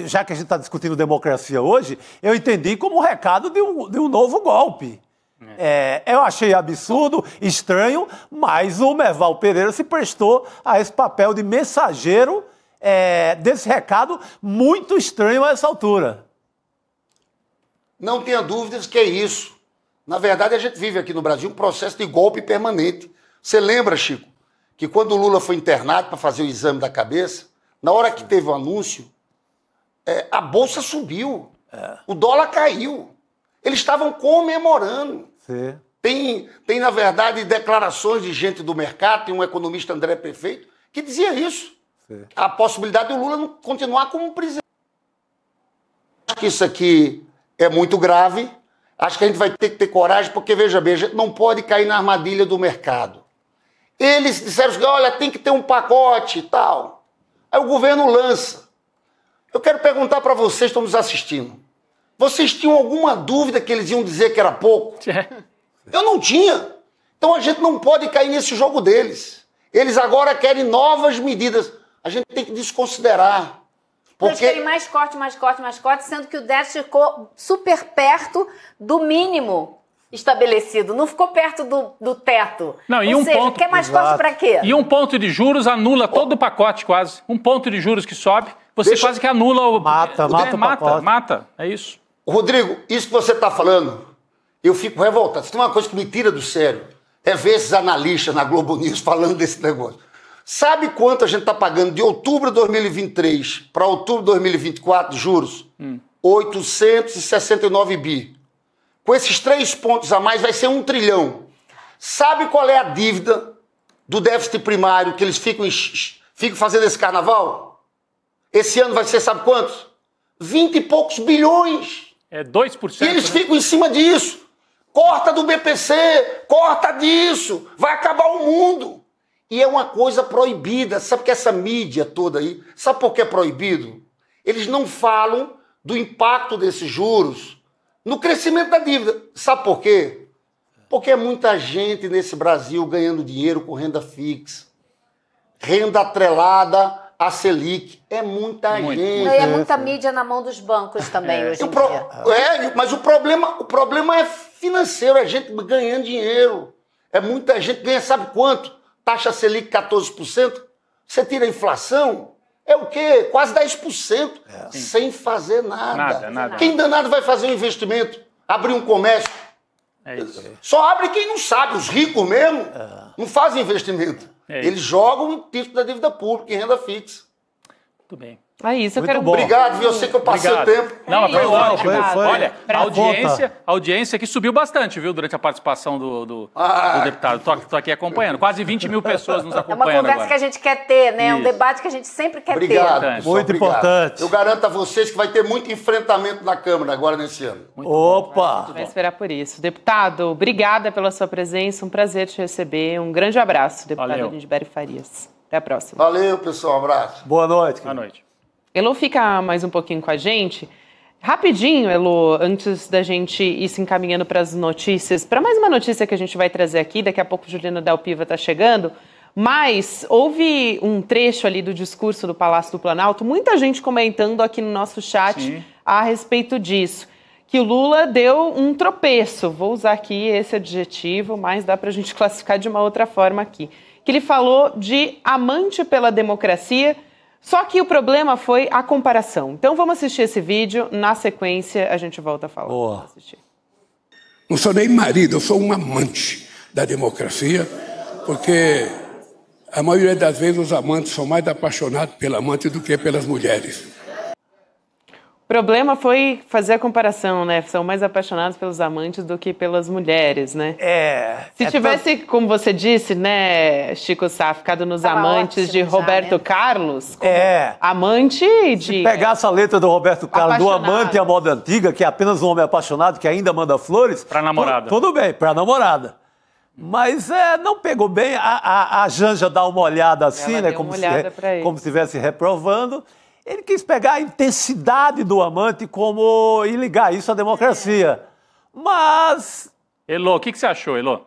já que a gente está discutindo democracia hoje, eu entendi como um recado de um novo golpe. Eu achei absurdo, estranho, mas o Merval Pereira se prestou a esse papel de mensageiro desse recado muito estranho a essa altura. Não tenha dúvidas que é isso. Na verdade, a gente vive aqui no Brasil um processo de golpe permanente. Você lembra, Chico, que quando o Lula foi internado para fazer o exame da cabeça, na hora que teve o anúncio, a bolsa subiu, o dólar caiu. Eles estavam comemorando. Sim. Tem, na verdade, declarações de gente do mercado, tem um economista, André Prefeito, que dizia isso. Sim. A possibilidade do Lula não continuar como presidente. Acho que isso aqui é muito grave. Acho que a gente vai ter que ter coragem, porque, veja bem, a gente não pode cair na armadilha do mercado. Eles disseram que, olha, tem que ter um pacote e tal. Aí o governo lança. Eu quero perguntar para vocês que estão nos assistindo. Vocês tinham alguma dúvida que eles iam dizer que era pouco? Eu não tinha. Então a gente não pode cair nesse jogo deles. Eles agora querem novas medidas. A gente tem que desconsiderar. Eles querem mais corte, sendo que o déficit ficou super perto do mínimo estabelecido. Não ficou perto do teto. Não, Ou seja, quer mais corte para quê? E um ponto de juros anula todo o pacote quase. Um ponto de juros que sobe, você quase que anula o... Mata o pacote. É isso. Rodrigo, isso que você está falando, eu fico revoltado. Tem uma coisa que me tira do sério, é ver esses analistas na Globo News falando desse negócio. Sabe quanto a gente está pagando de outubro de 2023 para outubro de 2024 de juros? 869 bi. Com esses 3 pontos a mais vai ser 1 trilhão. Sabe qual é a dívida do déficit primário que eles ficam fazendo esse carnaval? Esse ano vai ser, sabe quantos? 20 e poucos bilhões. É 2%. E eles ficam em cima disso. Corta do BPC, corta disso. Vai acabar o mundo. E é uma coisa proibida. Sabe que essa mídia toda aí, sabe por que é proibido? Eles não falam do impacto desses juros no crescimento da dívida. Sabe por quê? Porque é muita gente nesse Brasil ganhando dinheiro com renda fixa. Renda atrelada a Selic. É muita gente. E é muita mídia na mão dos bancos também hoje em dia. Mas o problema é financeiro, é gente ganhando dinheiro. É muita gente ganha, sabe quanto? Taxa Selic 14%. Você tira a inflação, é o quê? Quase 10%. Sem fazer nada. Nada. Quem danado vai fazer um investimento? Abrir um comércio? É isso. Só abre quem não sabe. Os ricos mesmo não fazem investimento. Eles jogam o título da dívida pública em renda fixa. Muito bem. É isso, eu quero... Obrigado, viu? Eu sei que eu passei o tempo. Não, mas foi ótimo. Foi. Olha, a audiência aqui subiu bastante, viu, durante a participação do deputado. Tô aqui acompanhando. Quase 20 mil pessoas nos acompanhando agora. É uma conversa que a gente quer ter, né? É um debate que a gente sempre quer ter. Pessoal, muito importante. Eu garanto a vocês que vai ter muito enfrentamento na Câmara agora nesse ano. Opa! Vai esperar por isso. Deputado, obrigada pela sua presença. Um prazer te receber. Um grande abraço, deputado Lindbergh Farias. Até a próxima. Valeu, pessoal. Um abraço. Boa noite. Boa noite. Elô fica mais um pouquinho com a gente. Rapidinho, Elô, antes da gente ir se encaminhando para as notícias, para mais uma notícia que a gente vai trazer aqui, daqui a pouco o Juliano Dalpiva está chegando, mas houve um trecho ali do discurso do Palácio do Planalto, muita gente comentando aqui no nosso chat a respeito disso, que o Lula deu um tropeço. Vou usar aqui esse adjetivo, mas dá para a gente classificar de uma outra forma aqui. Que ele falou de amante pela democracia, só que o problema foi a comparação. Então vamos assistir esse vídeo, na sequência a gente volta a falar. Boa. Não sou nem marido, eu sou um amante da democracia, porque a maioria das vezes os amantes são mais apaixonados pela amante do que pelas mulheres. O problema foi fazer a comparação, né? São mais apaixonados pelos amantes do que pelas mulheres, né? Se tivesse, como você disse, né, Chico Sá, ficado nos amantes de Roberto Carlos, como amante de... Se pegasse a letra do Roberto Carlos, do amante à moda antiga, que é apenas um homem apaixonado que ainda manda flores... Pra namorada. Tudo bem, pra namorada. Mas não pegou bem. A Janja dá uma olhada assim, né? Como se estivesse reprovando. Ele quis pegar a intensidade do amante e ligar isso à democracia. Mas... Elô, o que você achou, Elô?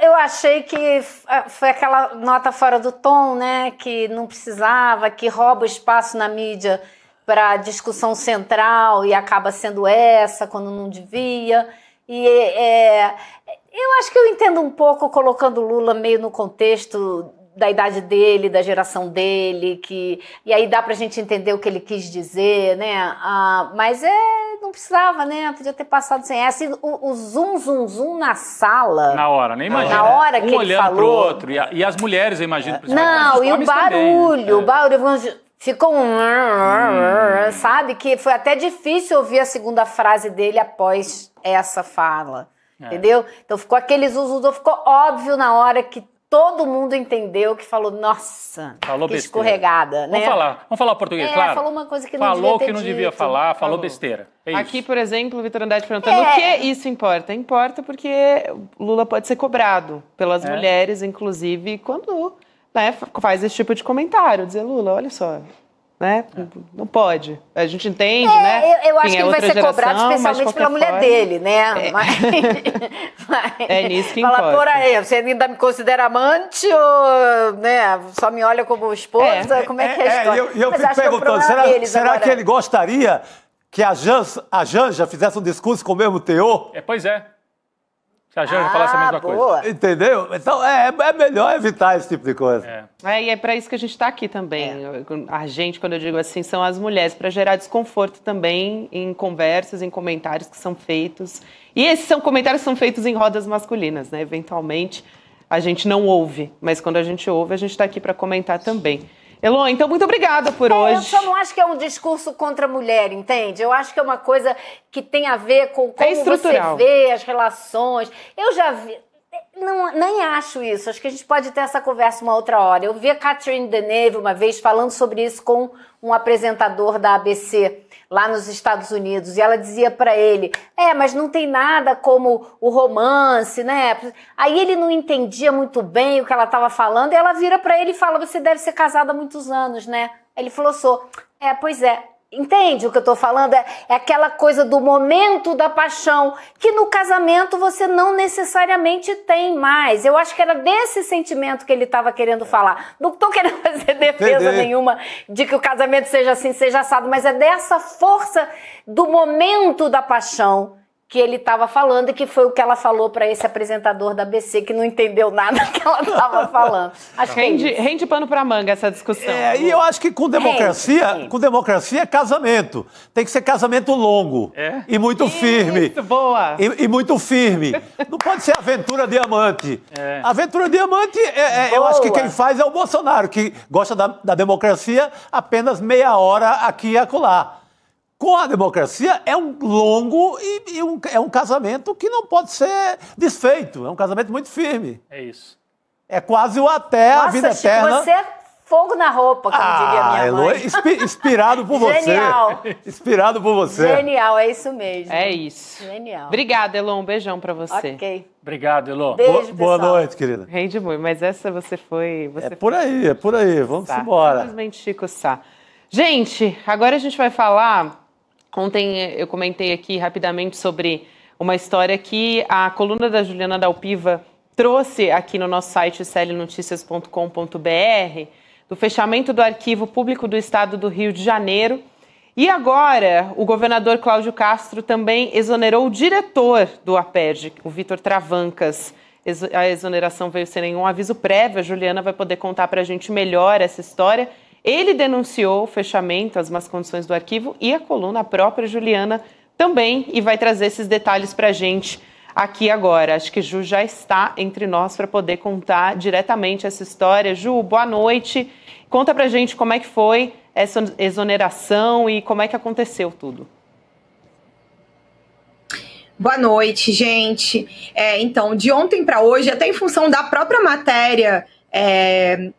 Eu achei que foi aquela nota fora do tom, né? Que não precisava, que rouba espaço na mídia para discussão central e acaba sendo essa quando não devia. Eu acho que eu entendo um pouco colocando o Lula meio no contexto da idade dele, da geração dele, e aí dá pra gente entender o que ele quis dizer, né? Mas não precisava, né? Podia ter passado sem essa. O zoom na sala. Na hora, nem imagina. Na hora que ele olhando falou. Pro outro. E as mulheres, eu imagino. Não, e o barulho, o barulho. Ficou sabe? Que foi até difícil ouvir a segunda frase dele após essa fala. Entendeu? Então ficou aquele zuzu, ficou óbvio na hora que todo mundo entendeu que falou, nossa, falou que besteira. Escorregada, né? Vamos falar português, claro. Falou uma coisa que não falou devia ter que não dito. devia falar, falou besteira. É Aqui, isso. por exemplo, o Vitor Andrade perguntando o que isso importa. Importa porque Lula pode ser cobrado pelas mulheres, inclusive, quando faz esse tipo de comentário. Dizer, Lula, olha só, né? Não pode. A gente entende, né? Eu acho que ele vai ser cobrado especialmente pela mulher dele, né? Mas é nisso que fala, importa. por aí, você ainda me considera amante ou né, só me olha como esposa? Como é que é a história? Eu fico perguntando, será que ele gostaria que a Janja fizesse um discurso com o mesmo teor? Pois é. Se a Janja falasse a mesma coisa. Entendeu? Então é melhor evitar esse tipo de coisa. E é para isso que a gente está aqui também. A gente, quando eu digo assim, são as mulheres, para gerar desconforto também em conversas, em comentários que são feitos. E esses são comentários que são feitos em rodas masculinas, né? Eventualmente a gente não ouve, mas quando a gente ouve, a gente está aqui para comentar também. Elô, então muito obrigada por hoje. Eu só não acho que é um discurso contra a mulher, entende? Eu acho que é uma coisa que tem a ver com como você vê as relações. Eu já vi... nem acho isso. Acho que a gente pode ter essa conversa uma outra hora. Eu vi a Catherine Deneuve uma vez falando sobre isso com um apresentador da ABC lá nos Estados Unidos, e ela dizia para ele, mas não tem nada como o romance, né? Aí ele não entendia muito bem o que ela estava falando, e ela vira para ele e fala, você deve ser casado há muitos anos, né? Ele falou, sou. Pois é. Entende o que eu tô falando? É aquela coisa do momento da paixão, que no casamento você não necessariamente tem mais. Eu acho que era desse sentimento que ele estava querendo falar. Não tô querendo fazer defesa nenhuma de que o casamento seja assim, seja assado, mas é dessa força do momento da paixão que ele estava falando e que foi o que ela falou para esse apresentador da ABC, que não entendeu nada que ela estava falando. Acho que rende pano para manga essa discussão. E eu acho que com democracia é casamento. Tem que ser casamento longo e muito firme. Isso, boa. E muito firme. Não pode ser aventura diamante. Aventura diamante, eu acho que quem faz é o Bolsonaro, que gosta da democracia apenas meia hora aqui e acolá. Com a democracia é um longo é um casamento que não pode ser desfeito. É um casamento muito firme. É isso. É quase o até a vida eterna. Você é fogo na roupa, como diria minha mãe. Inspirado por você. Genial. Inspirado por você. Genial, é isso mesmo. É isso. Genial. Obrigada, Elô. Um beijão pra você. Ok. Obrigado, Elô. Beijo, boa noite, querida. Rende muito, mas essa você foi... É por aí. Vamos embora. Simplesmente Chico Sá. Gente, agora a gente vai falar... Ontem eu comentei aqui rapidamente sobre uma história que a coluna da Juliana Dalpiva trouxe aqui no nosso site clnoticias.com.br do fechamento do Arquivo Público do Estado do Rio de Janeiro E agora, o governador Cláudio Castro também exonerou o diretor do APERJ, o Vitor Travancas. A exoneração veio sem nenhum aviso prévio, a Juliana vai poder contar para a gente melhor essa história. Ele denunciou o fechamento, as más condições do arquivo, e a coluna, a própria Juliana, também, e vai trazer esses detalhes para a gente aqui agora. Acho que Ju já está entre nós para poder contar diretamente essa história. Ju, boa noite. Conta para a gente como é que foi essa exoneração e como é que aconteceu tudo. Boa noite, gente. Então, de ontem para hoje, até em função da própria matéria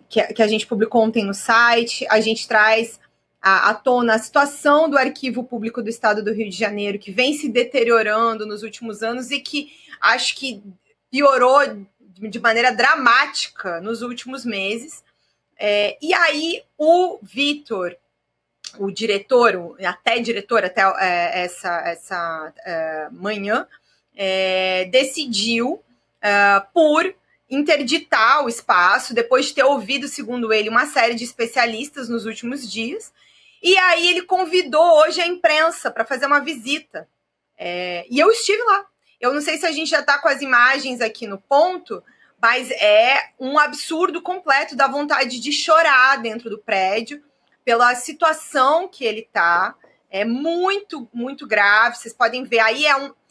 que a gente publicou ontem no site, a gente traz à tona a situação do Arquivo Público do Estado do Rio de Janeiro, que vem se deteriorando nos últimos anos e que acho que piorou de maneira dramática nos últimos meses. E aí o Vitor, o diretor, até essa manhã, decidiu por interditar o espaço, depois de ter ouvido, segundo ele, uma série de especialistas nos últimos dias. E aí ele convidou hoje a imprensa para fazer uma visita. E eu estive lá. Eu não sei se a gente já está com as imagens aqui no ponto, mas é um absurdo completo, dá vontade de chorar dentro do prédio, pela situação que ele está. É muito, muito grave. Vocês podem ver aí,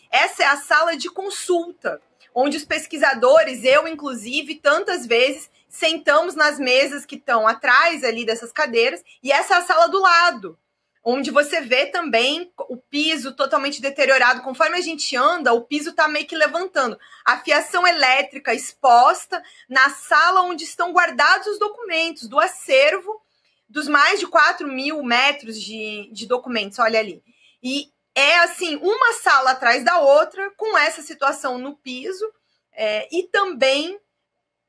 essa é a sala de consulta, onde os pesquisadores, eu inclusive, tantas vezes, sentamos nas mesas que estão atrás ali dessas cadeiras, e essa é a sala do lado, onde você vê também o piso totalmente deteriorado. Conforme a gente anda, o piso está meio que levantando. A fiação elétrica exposta na sala onde estão guardados os documentos do acervo dos mais de 4.000 metros de documentos, olha ali. E é assim, uma sala atrás da outra, com essa situação no piso, e também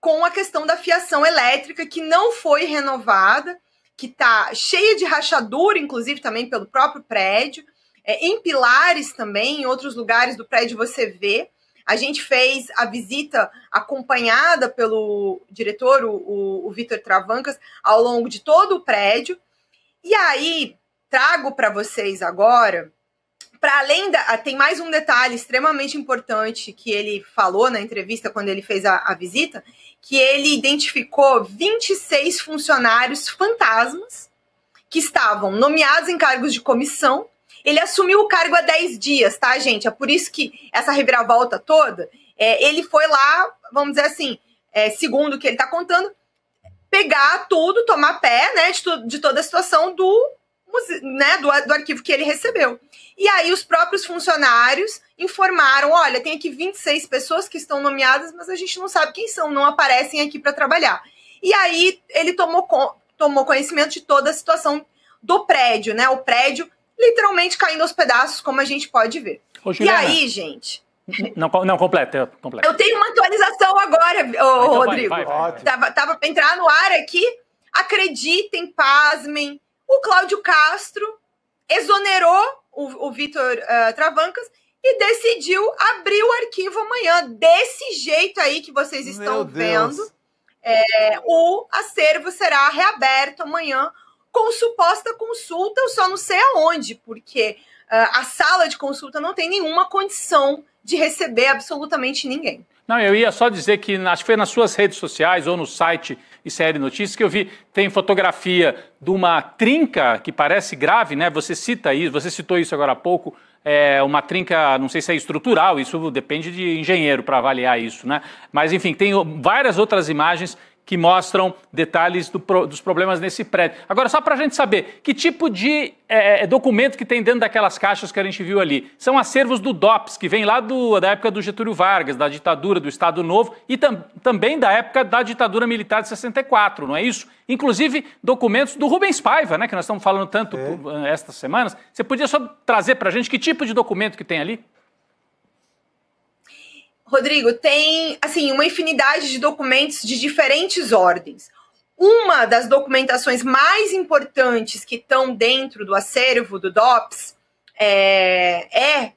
com a questão da fiação elétrica, que não foi renovada, que está cheia de rachadura, inclusive também pelo próprio prédio, em pilares também, em outros lugares do prédio você vê. A gente fez a visita acompanhada pelo diretor, o Vitor Travancas, ao longo de todo o prédio. E aí, trago para vocês agora, para além tem mais um detalhe extremamente importante que ele falou na entrevista quando ele fez a visita, que ele identificou 26 funcionários fantasmas que estavam nomeados em cargos de comissão. Ele assumiu o cargo há 10 dias, tá, gente? É por isso que essa reviravolta toda, ele foi lá, vamos dizer assim, segundo o que ele está contando, pegar tudo, tomar pé, né, de toda a situação do arquivo que ele recebeu. E aí os próprios funcionários informaram, olha, tem aqui 26 pessoas que estão nomeadas, mas a gente não sabe quem são, não aparecem aqui para trabalhar. E aí ele tomou conhecimento de toda a situação do prédio, né? O prédio literalmente caindo aos pedaços, como a gente pode ver. Ô, Juliana, e aí, gente... Não, completa. Eu tenho uma atualização agora, então Rodrigo. Vai. Tava para entrar no ar aqui. Acreditem, pasmem, o Cláudio Castro exonerou o Vitor Travancas e decidiu abrir o arquivo amanhã. Desse jeito aí que vocês estão vendo, o acervo será reaberto amanhã com suposta consulta. Eu só não sei aonde, porque a sala de consulta não tem nenhuma condição de receber absolutamente ninguém. Não, eu ia só dizer que, acho que foi nas suas redes sociais ou no site ICL Notícias que eu vi, tem fotografia de uma trinca que parece grave, né? Você citou isso agora há pouco, uma trinca, não sei se é estrutural, isso depende de engenheiro para avaliar isso, né? Mas, enfim, tem várias outras imagens que mostram detalhes dos problemas nesse prédio. Agora, só para a gente saber, que tipo de documento que tem dentro daquelas caixas que a gente viu ali? São acervos do DOPS, que vem lá da época do Getúlio Vargas, da ditadura do Estado Novo e também da época da ditadura militar de 64, não é isso? Inclusive, documentos do Rubens Paiva, né, que nós estamos falando tanto estas semanas. Você podia só trazer para a gente que tipo de documento que tem ali? Rodrigo, tem assim uma infinidade de documentos de diferentes ordens. Uma das documentações mais importantes que estão dentro do acervo do DOPS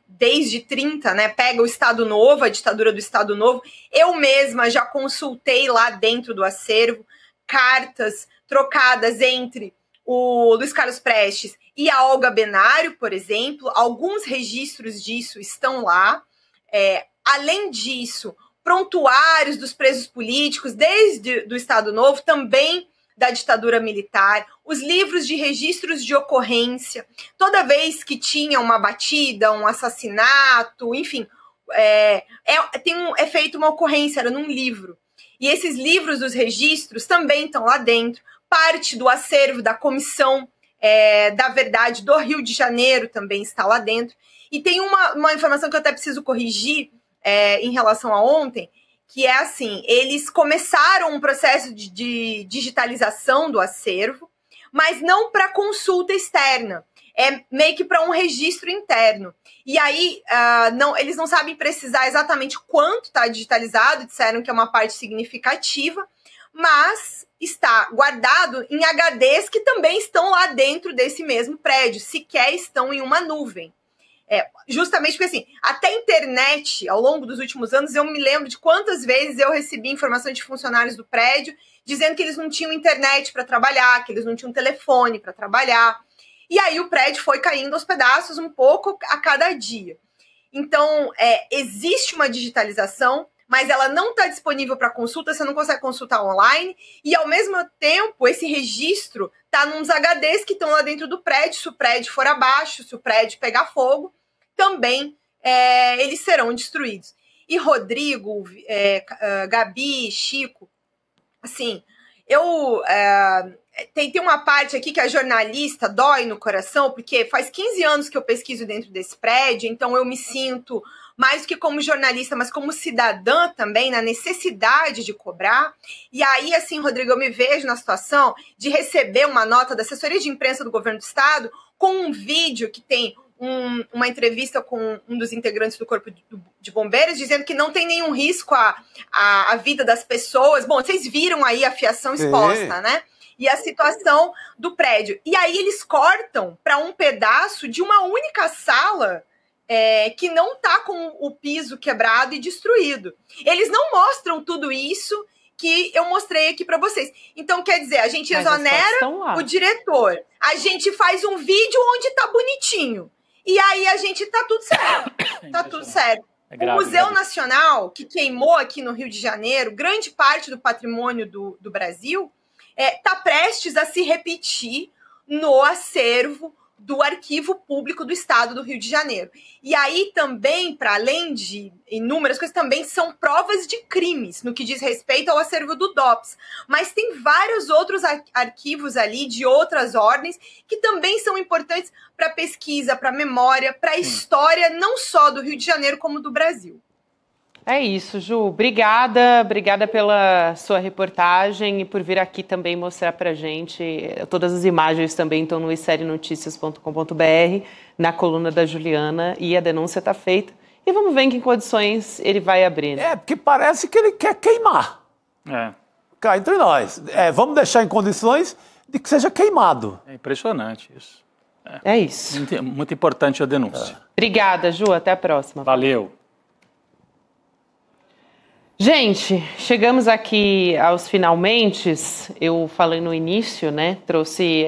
desde 30, né? Pega o Estado Novo, a ditadura do Estado Novo. Eu mesma já consultei lá dentro do acervo cartas trocadas entre o Luiz Carlos Prestes e a Olga Benário, por exemplo, alguns registros disso estão lá. Além disso, prontuários dos presos políticos, desde do Estado Novo, também da ditadura militar, os livros de registros de ocorrência, toda vez que tinha uma batida, um assassinato, enfim, é feita uma ocorrência, era num livro. E esses livros dos registros também estão lá dentro, parte do acervo da Comissão da Verdade do Rio de Janeiro também está lá dentro. E tem uma informação que eu até preciso corrigir em relação a ontem, que é assim, eles começaram um processo de digitalização do acervo, mas não para consulta externa, é meio que para um registro interno. E aí, eles não sabem precisar exatamente quanto está digitalizado, disseram que é uma parte significativa, mas está guardado em HDs que também estão lá dentro desse mesmo prédio, sequer estão em uma nuvem. Justamente porque, assim, até a internet, ao longo dos últimos anos, eu me lembro de quantas vezes eu recebi informações de funcionários do prédio dizendo que eles não tinham internet para trabalhar, que eles não tinham telefone para trabalhar. E aí o prédio foi caindo aos pedaços um pouco a cada dia. Então, existe uma digitalização, mas ela não está disponível para consulta, você não consegue consultar online, e ao mesmo tempo, esse registro está nos HDs que estão lá dentro do prédio. Se o prédio for abaixo, se o prédio pegar fogo, também eles serão destruídos. E Rodrigo, Gabi, Chico, assim, tem uma parte aqui que a jornalista dói no coração, porque faz 15 anos que eu pesquiso dentro desse prédio, então eu me sinto mais do que como jornalista, mas como cidadã também, na necessidade de cobrar. E aí, assim, Rodrigo, eu me vejo na situação de receber uma nota da assessoria de imprensa do governo do estado com um vídeo que tem uma entrevista com um dos integrantes do Corpo de Bombeiros, dizendo que não tem nenhum risco à vida das pessoas. Bom, vocês viram aí a fiação exposta, né? E a situação do prédio. E aí eles cortam para um pedaço de uma única sala que não está com o piso quebrado e destruído. Eles não mostram tudo isso que eu mostrei aqui para vocês. Então, quer dizer, a gente exonera o diretor, a gente faz um vídeo onde tá bonitinho, e aí a gente tá tudo certo. Tá tudo certo. O Museu Nacional, que queimou aqui no Rio de Janeiro, grande parte do patrimônio do Brasil, tá prestes a se repetir no acervo do Arquivo Público do Estado do Rio de Janeiro. E aí também, para além de inúmeras coisas, também são provas de crimes no que diz respeito ao acervo do DOPS. Mas tem vários outros arquivos ali de outras ordens que também são importantes para pesquisa, para memória, para história, não só do Rio de Janeiro, como do Brasil. É isso, Ju. Obrigada pela sua reportagem e por vir aqui também mostrar pra gente. Todas as imagens também estão no iserienoticias.com.br, na coluna da Juliana, e a denúncia está feita. E vamos ver em que condições ele vai abrir. Né? Porque parece que ele quer queimar. Cá entre nós. Vamos deixar em condições de que seja queimado. É impressionante isso. É isso. Muito importante a denúncia. Obrigada, Ju. Até a próxima. Valeu. Gente, chegamos aqui aos finalmentes. Eu falei no início, né? Trouxe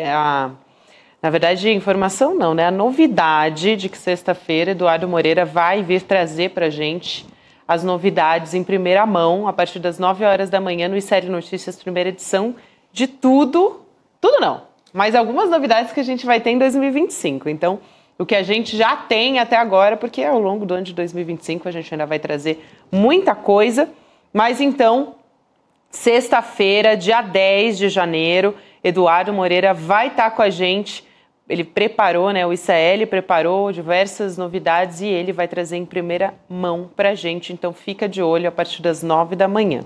na verdade, informação não, né? A novidade de que sexta-feira Eduardo Moreira vai vir trazer pra gente as novidades em primeira mão, a partir das 9 horas da manhã, no ICERI Notícias, primeira edição, de tudo não, mas algumas novidades que a gente vai ter em 2025. Então, o que a gente já tem até agora, porque ao longo do ano de 2025 a gente ainda vai trazer muita coisa. Mas então, sexta-feira, dia 10 de janeiro, Eduardo Moreira vai estar com a gente. Ele preparou, né? O ICL preparou diversas novidades e ele vai trazer em primeira mão para a gente. Então, fica de olho a partir das 9 da manhã.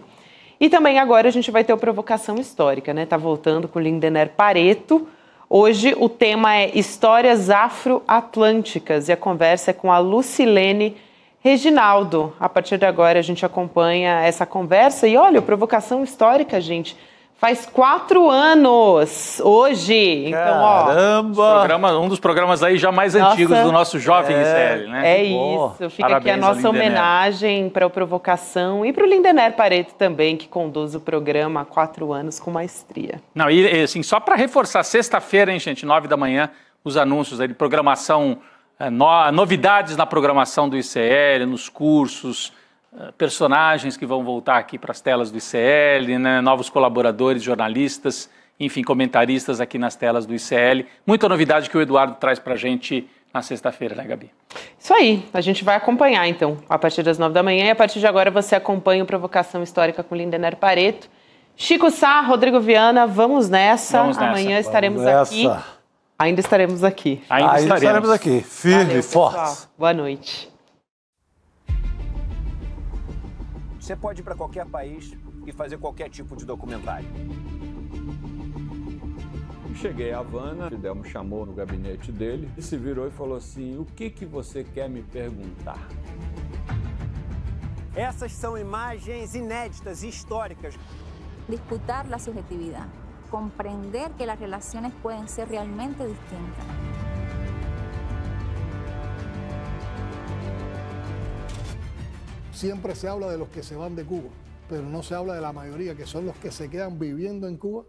E também agora a gente vai ter o Provocação Histórica, né? Tá voltando com o Lindener Pareto. Hoje o tema é Histórias Afro-Atlânticas e a conversa é com a Lucilene Reginaldo. A partir de agora a gente acompanha essa conversa e olha, o Provocação Histórica, gente, faz 4 anos hoje. Então, Caramba! Um dos programas aí já mais antigos do nosso jovem ICL, né? É isso. Fica parabéns aqui a nossa homenagem para o Provocação e para o Lindener Pareto também, que conduz o programa há 4 anos com maestria. Não, e assim, só para reforçar, sexta-feira, hein, gente, 9 da manhã, os anúncios aí de programação, novidades na programação do ICL, nos cursos, personagens que vão voltar aqui para as telas do ICL, né? Novos colaboradores, jornalistas, enfim, comentaristas aqui nas telas do ICL. Muita novidade que o Eduardo traz para a gente na sexta-feira, né, Gabi? Isso aí, a gente vai acompanhar, então, a partir das 9 da manhã. E a partir de agora você acompanha o Provocação Histórica com Lindenberg Pareto. Chico Sá, Rodrigo Viana, vamos nessa. Amanhã estaremos aqui. Ainda estaremos aqui. Ainda estaremos aqui, firme e forte. Boa noite. Você pode ir para qualquer país e fazer qualquer tipo de documentário. Cheguei a Havana, Fidel me chamou no gabinete dele e se virou e falou assim: o que você quer me perguntar? Essas são imagens inéditas e históricas. Disputar a subjetividade, compreender que as relações podem ser realmente distintas. Siempre se habla de los que se van de Cuba, pero no se habla de la mayoría, que son los que se quedan viviendo en Cuba.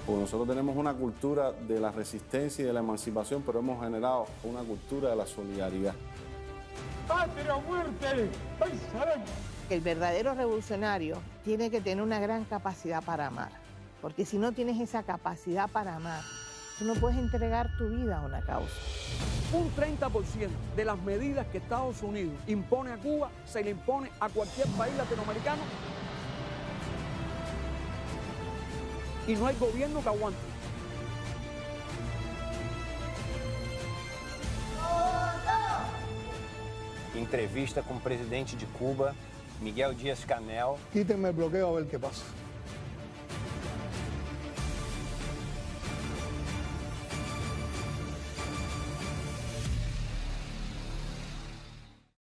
Porque nosotros tenemos una cultura de la resistencia y de la emancipación, pero hemos generado una cultura de la solidaridad. ¡Patria o muerte! El verdadero revolucionario tiene que tener una gran capacidad para amar, porque si no tienes esa capacidad para amar, tú no puedes entregar tu vida a una causa. Un 30% de las medidas que Estados Unidos impone a Cuba se le impone a cualquier país latinoamericano y no hay gobierno que aguante. Entrevista com o presidente de Cuba, Miguel Díaz-Canel. Quítenme el bloqueo a ver qué pasa.